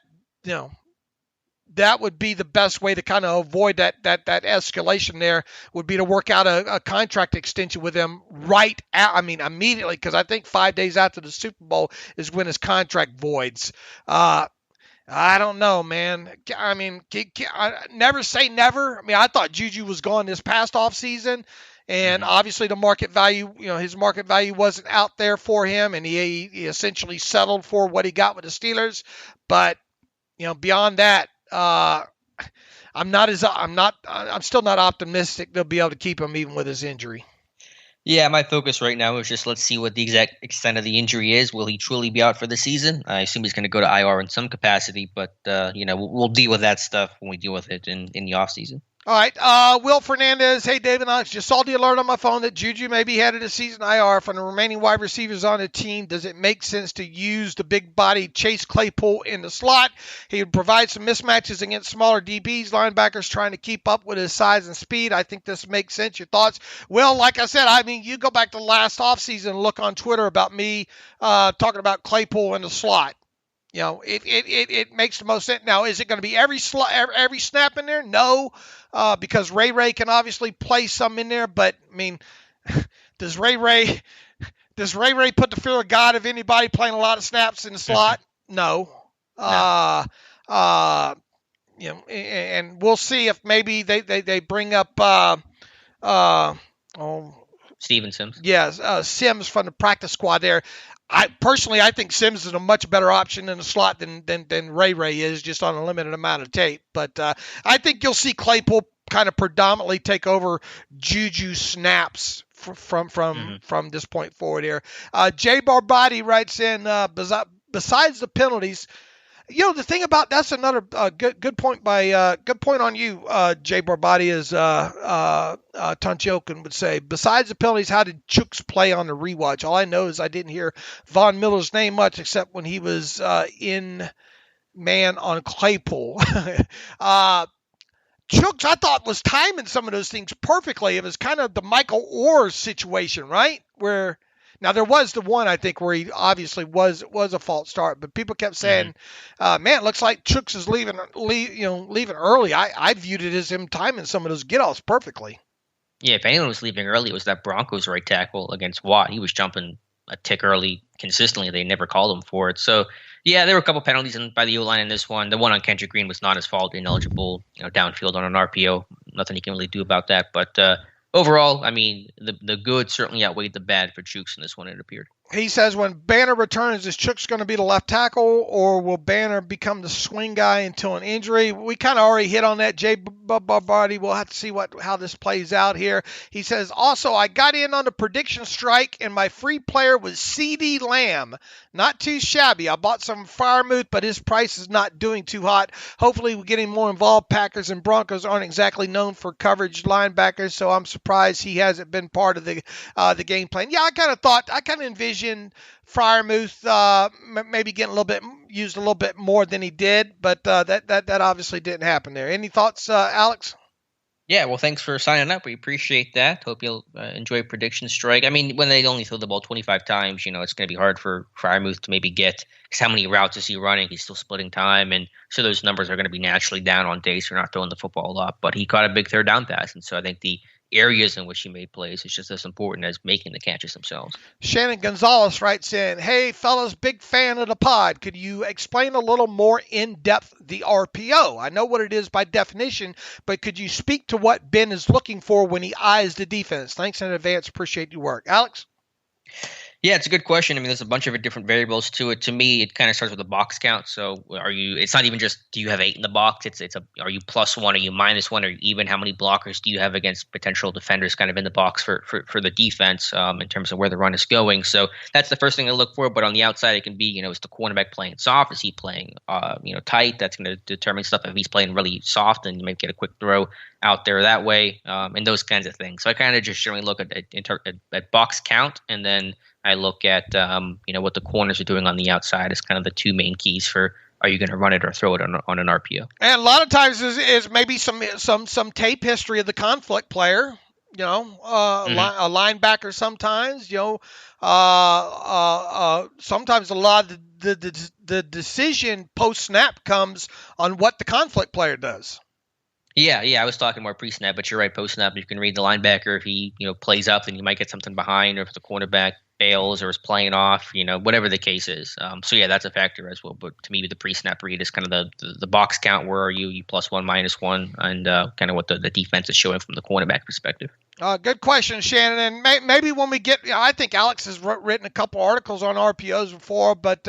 would be the best way to kind of avoid that escalation there, would be to work out a contract extension with him immediately, because I think 5 days after the Super Bowl is when his contract voids. I don't know, man. I mean, never say never. I mean, I thought JuJu was gone this past offseason. And obviously the market value, his market value wasn't out there for him, and he essentially settled for what he got with the Steelers. But, beyond that, I'm still not optimistic they'll be able to keep him even with his injury. Yeah, my focus right now is just let's see what the exact extent of the injury is. Will he truly be out for the season? I assume he's going to go to IR in some capacity, but we'll deal with that stuff when we deal with it in the offseason. All right, Will Fernandez. Hey, David and Alex, just saw the alert on my phone that JuJu may be headed to season IR from the remaining wide receivers on the team. Does it make sense to use the big body Chase Claypool in the slot? He would provide some mismatches against smaller DBs, linebackers trying to keep up with his size and speed. I think this makes sense. Your thoughts? Well, like I said, you go back to last offseason and look on Twitter about me talking about Claypool in the slot. It makes the most sense. Now, is it going to be every snap in there? No, because Ray can obviously play some in there. But I mean, does Ray put the fear of God of anybody playing a lot of snaps in the slot? No. And we'll see if maybe they bring up Steven Sims. Yes, Sims from the practice squad there. I think Sims is a much better option in the slot than Ray is, just on a limited amount of tape. But I think you'll see Claypool kind of predominantly take over JuJu snaps from this point forward here. Jay Barbati writes in, besides the penalties, the thing about that's another good point on you, Jay Barbati, is Tunchilkin would say, besides the penalties, how did Chooks play on the rewatch? All I know is I didn't hear Von Miller's name much except when he was in man on Claypool. Chooks, I thought, was timing some of those things perfectly. It was kind of the Michael Orr situation, right? Now, there was the one, I think, where he obviously was a false start, but people kept saying, man, it looks like Chooks is leaving early. I viewed it as him timing some of those get-offs perfectly. Yeah, if anyone was leaving early, it was that Broncos right tackle against Watt. He was jumping a tick early consistently. They never called him for it. So, yeah, there were a couple penalties by the O-line in this one. The one on Kendrick Green was not his fault, ineligible, downfield on an RPO. Nothing he can really do about that, but overall, I mean, the good certainly outweighed the bad for Chooks in this one, it appeared. He says, when Banner returns, is Chuks going to be the left tackle, or will Banner become the swing guy until an injury? We kind of already hit on that, Jay Barbardi. We'll have to see how this plays out here. He says, also, I got in on the prediction strike, and my free player was CD Lamb. Not too shabby. I bought some Firemouth, but his price is not doing too hot. Hopefully, we're getting more involved. Packers and Broncos aren't exactly known for coverage linebackers, so I'm surprised he hasn't been part of the game plan. Yeah, I kind of envisioned Firemouth maybe getting used a little bit more than he did, but that obviously didn't happen there. Any thoughts, Alex? Yeah, well, thanks for signing up. We appreciate that. Hope you'll enjoy Prediction Strike. I mean, when they only throw the ball 25 times, it's going to be hard for Firemouth to maybe get, because how many routes is he running? He's still splitting time, and so those numbers are going to be naturally down on days you're not throwing the football a lot. But he caught a big third down pass, and so I think the areas in which he made plays is just as important as making the catches themselves. Shannon Gonzalez writes in, hey, fellas, big fan of the pod. Could you explain a little more in depth the RPO? I know what it is by definition, but could you speak to what Ben is looking for when he eyes the defense? Thanks in advance. Appreciate your work. Alex? Yeah, it's a good question. I mean, there's a bunch of different variables to it. To me, it kind of starts with a box count. So it's not even just, do you have 8 in the box? Are you +1? Are you -1? Are you even? How many blockers do you have against potential defenders kind of in the box for the defense in terms of where the run is going? So that's the first thing to look for. But on the outside, it can be, is the cornerback playing soft? Is he playing, tight? That's going to determine stuff. If he's playing really soft, then you might get a quick throw out there that way, and those kinds of things. So I kind of just generally look at box count, and then I look at what the corners are doing on the outside as kind of the two main keys for, are you going to run it or throw it on an RPO? And a lot of times is maybe some tape history of the conflict player. A linebacker sometimes. Sometimes a lot of the decision post snap comes on what the conflict player does. Yeah, I was talking more pre-snap, but you're right. Post-snap, you can read the linebacker. If he, plays up, then you might get something behind, or if the cornerback bails or is playing off, whatever the case is. So yeah, that's a factor as well. But to me, the pre-snap read is kind of the box count. Where are you? You +1, -1, and kind of what the defense is showing from the cornerback perspective. Good question, Shannon. And maybe when we get, I think Alex has written a couple articles on RPOs before, but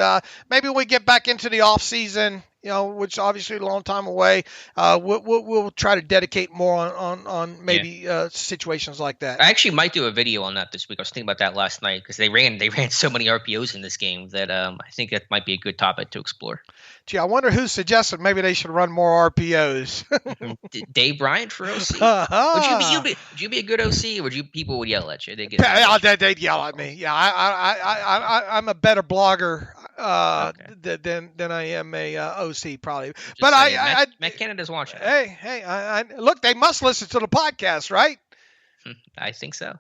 maybe when we get back into the off season, which obviously a long time away, we'll try to dedicate more on maybe situations like that. I actually might do a video on that this week. I was thinking about that last night because they ran so many RPOs in this game that I think that might be a good topic to explore. Gee, I wonder who suggested maybe they should run more RPOs. Dave Bryant for OC. Would you be a good OC, or people would yell at you? They'd yell at me. Yeah, I'm a better blogger than I am a OC probably. But Matt Canada's watching. Hey, look, they must listen to the podcast, right? I think so.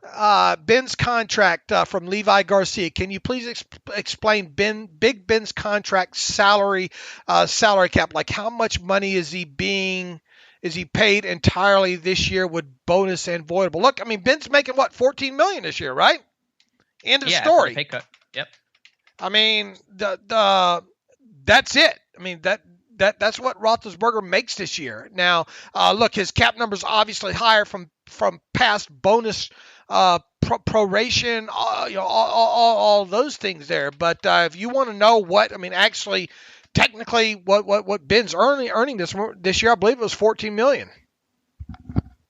Ben's contract from Levi Garcia. Can you please explain Big Ben's contract salary cap? Like, how much money is he paid entirely this year with bonus and voidable? Look, I mean, Ben's making what, $14 million this year, right? End of story. Pay cut. Yep. I mean, that's it. I memean, that's what Roethlisberger makes this year. Now, look, his cap number's obviously higher from past bonus proration, all those things there. But if you want to know what, I mean, actually, technically, what Ben's earning this year, I believe it was $14 million.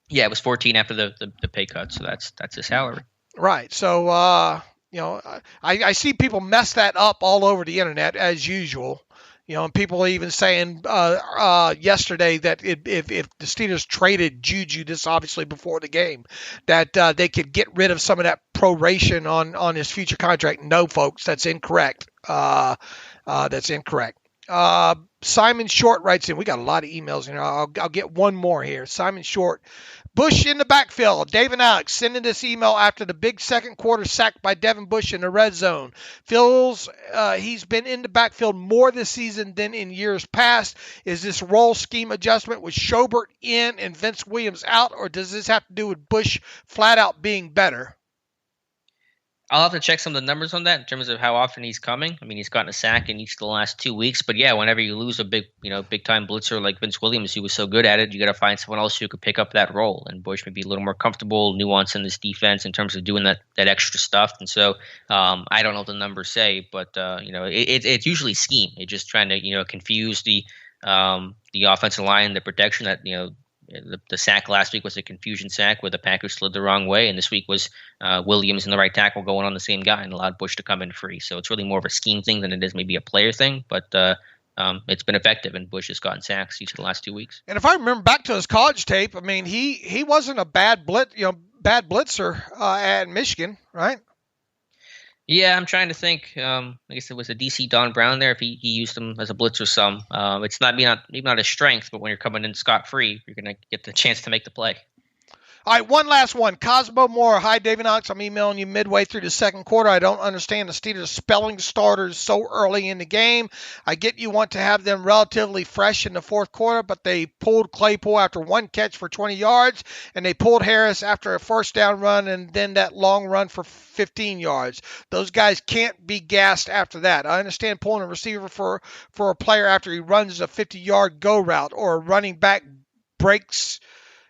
Yeah, it was 14 after the pay cut, so that's his salary. Right. So I see people mess that up all over the internet as usual. And people are even saying yesterday that if the Steelers traded JuJu, this obviously before the game, that they could get rid of some of that proration on his future contract. No, folks, that's incorrect. That's incorrect. Simon Short writes in. We got a lot of emails in here. I'll get one more here. Simon Short. Bush in the backfield. Dave and Alex sending this email after the big second quarter sack by Devin Bush in the red zone. Feels he's been in the backfield more this season than in years past. Is this role scheme adjustment with Schobert in and Vince Williams out, or does this have to do with Bush flat out being better? I'll have to check some of the numbers on that in terms of how often he's coming. I mean, he's gotten a sack in each of the last 2 weeks, but yeah, whenever you lose a big time blitzer like Vince Williams, who was so good at it, you got to find someone else who could pick up that role. And Bush may be a little more comfortable, nuance in this defense in terms of doing that extra stuff. And so I don't know what the numbers say, but it's usually scheme. It's just trying to confuse the offensive line, the protection that The sack last week was a confusion sack where the Packers slid the wrong way, and this week was Williams and the right tackle going on the same guy and allowed Bush to come in free. So it's really more of a scheme thing than it is maybe a player thing, but it's been effective, and Bush has gotten sacks each of the last 2 weeks. And if I remember back to his college tape, I mean, he wasn't a bad blitzer at Michigan, right? Yeah, I'm trying to think. I guess it was a DC Don Brown there. If he used him as a blitzer some, it's maybe not a strength, but when you're coming in scot-free, you're going to get the chance to make the play. All right, one last one. Cosmo Moore. Hi, David and Alex. I'm emailing you midway through the second quarter. I don't understand the Steelers spelling starters so early in the game. I get you want to have them relatively fresh in the fourth quarter, but they pulled Claypool after one catch for 20 yards, and they pulled Harris after a first down run and then that long run for 15 yards. Those guys can't be gassed after that. I understand pulling a receiver for a player after he runs a 50-yard go route or a running back breaks,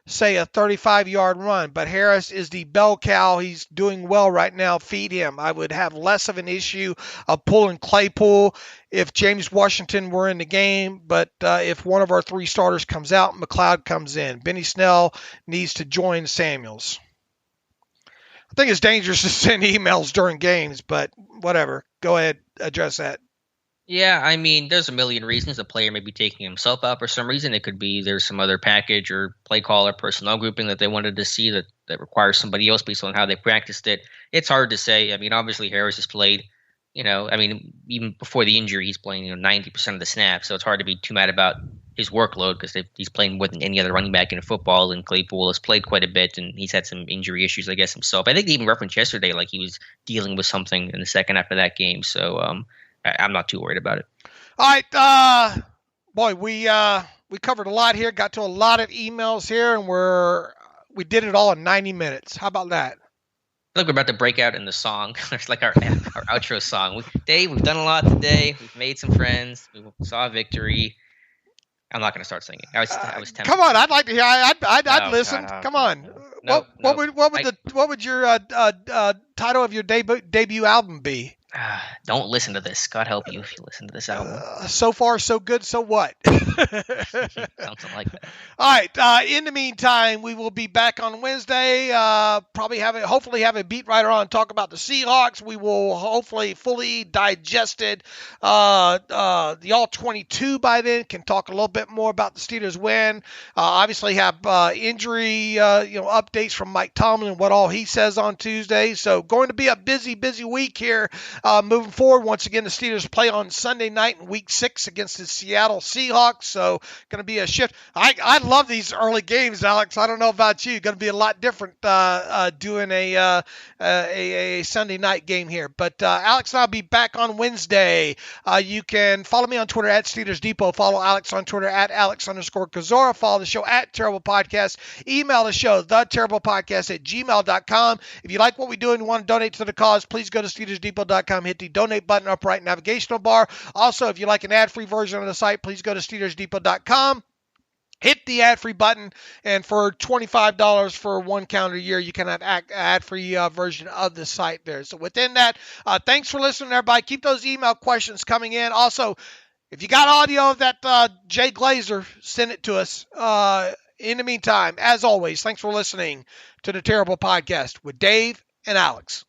say, a 35-yard run, but Harris is the bell cow. He's doing well right now. Feed him. I would have less of an issue of pulling Claypool if James Washington were in the game, but if one of our three starters comes out, McLeod comes in. Benny Snell needs to join Samuels. I think it's dangerous to send emails during games, but whatever. Go ahead, address that. Yeah, I mean, there's a million reasons a player may be taking himself out for some reason. It could be there's some other package or play call or personnel grouping that they wanted to see that requires somebody else based on how they practiced it. It's hard to say. I mean, obviously Harris has played, even before the injury, he's playing 90% of the snaps. So it's hard to be too mad about his workload because he's playing more than any other running back in football. And Claypool has played quite a bit, and he's had some injury issues, I guess, himself. I think they even referenced yesterday like he was dealing with something in the second half of that game. So, I'm not too worried about it. All right, boy, we covered a lot here, got to a lot of emails here, and we did it all in 90 minutes. How about that? I think we're about to break out in the song. It's like our outro song. Dave, we've done a lot today. We've made some friends. We saw a victory. I'm not going to start singing. I was tempted. Come on, I'd like to hear. I'd listen. God, come on. No, What would your title of your debut album be? Don't listen to this. God help you if you listen to this album. So far, so good. So what? Something like that. All right. In the meantime, we will be back on Wednesday. Hopefully have a beat writer on talk about the Seahawks. We will hopefully fully digested the All-22 by then. Can talk a little bit more about the Steelers win. Obviously have injury updates from Mike Tomlin and what all he says on Tuesday. So going to be a busy week here. Moving forward, once again, the Steelers play on Sunday night in Week 6 against the Seattle Seahawks, so going to be a shift. I love these early games, Alex. I don't know about you. Going to be a lot different doing a Sunday night game here. But Alex and I will be back on Wednesday. You can follow me on Twitter at Steelers Depot. Follow Alex on Twitter at Alex_Kozora. Follow the show at Terrible Podcast. Email the show, theterriblepodcast@gmail.com. If you like what we do and you want to donate to the cause, please go to SteelersDepot.com. Hit the donate button up right navigational bar. Also, if you like an ad-free version of the site, please go to SteelersDepot.com. Hit the ad-free button, and for $25 for 1 calendar year, you can have ad-free version of the site there. So within that, thanks for listening, everybody. Keep those email questions coming in. Also, if you got audio of that Jay Glazer, send it to us. In the meantime, as always, thanks for listening to the Terrible Podcast with Dave and Alex.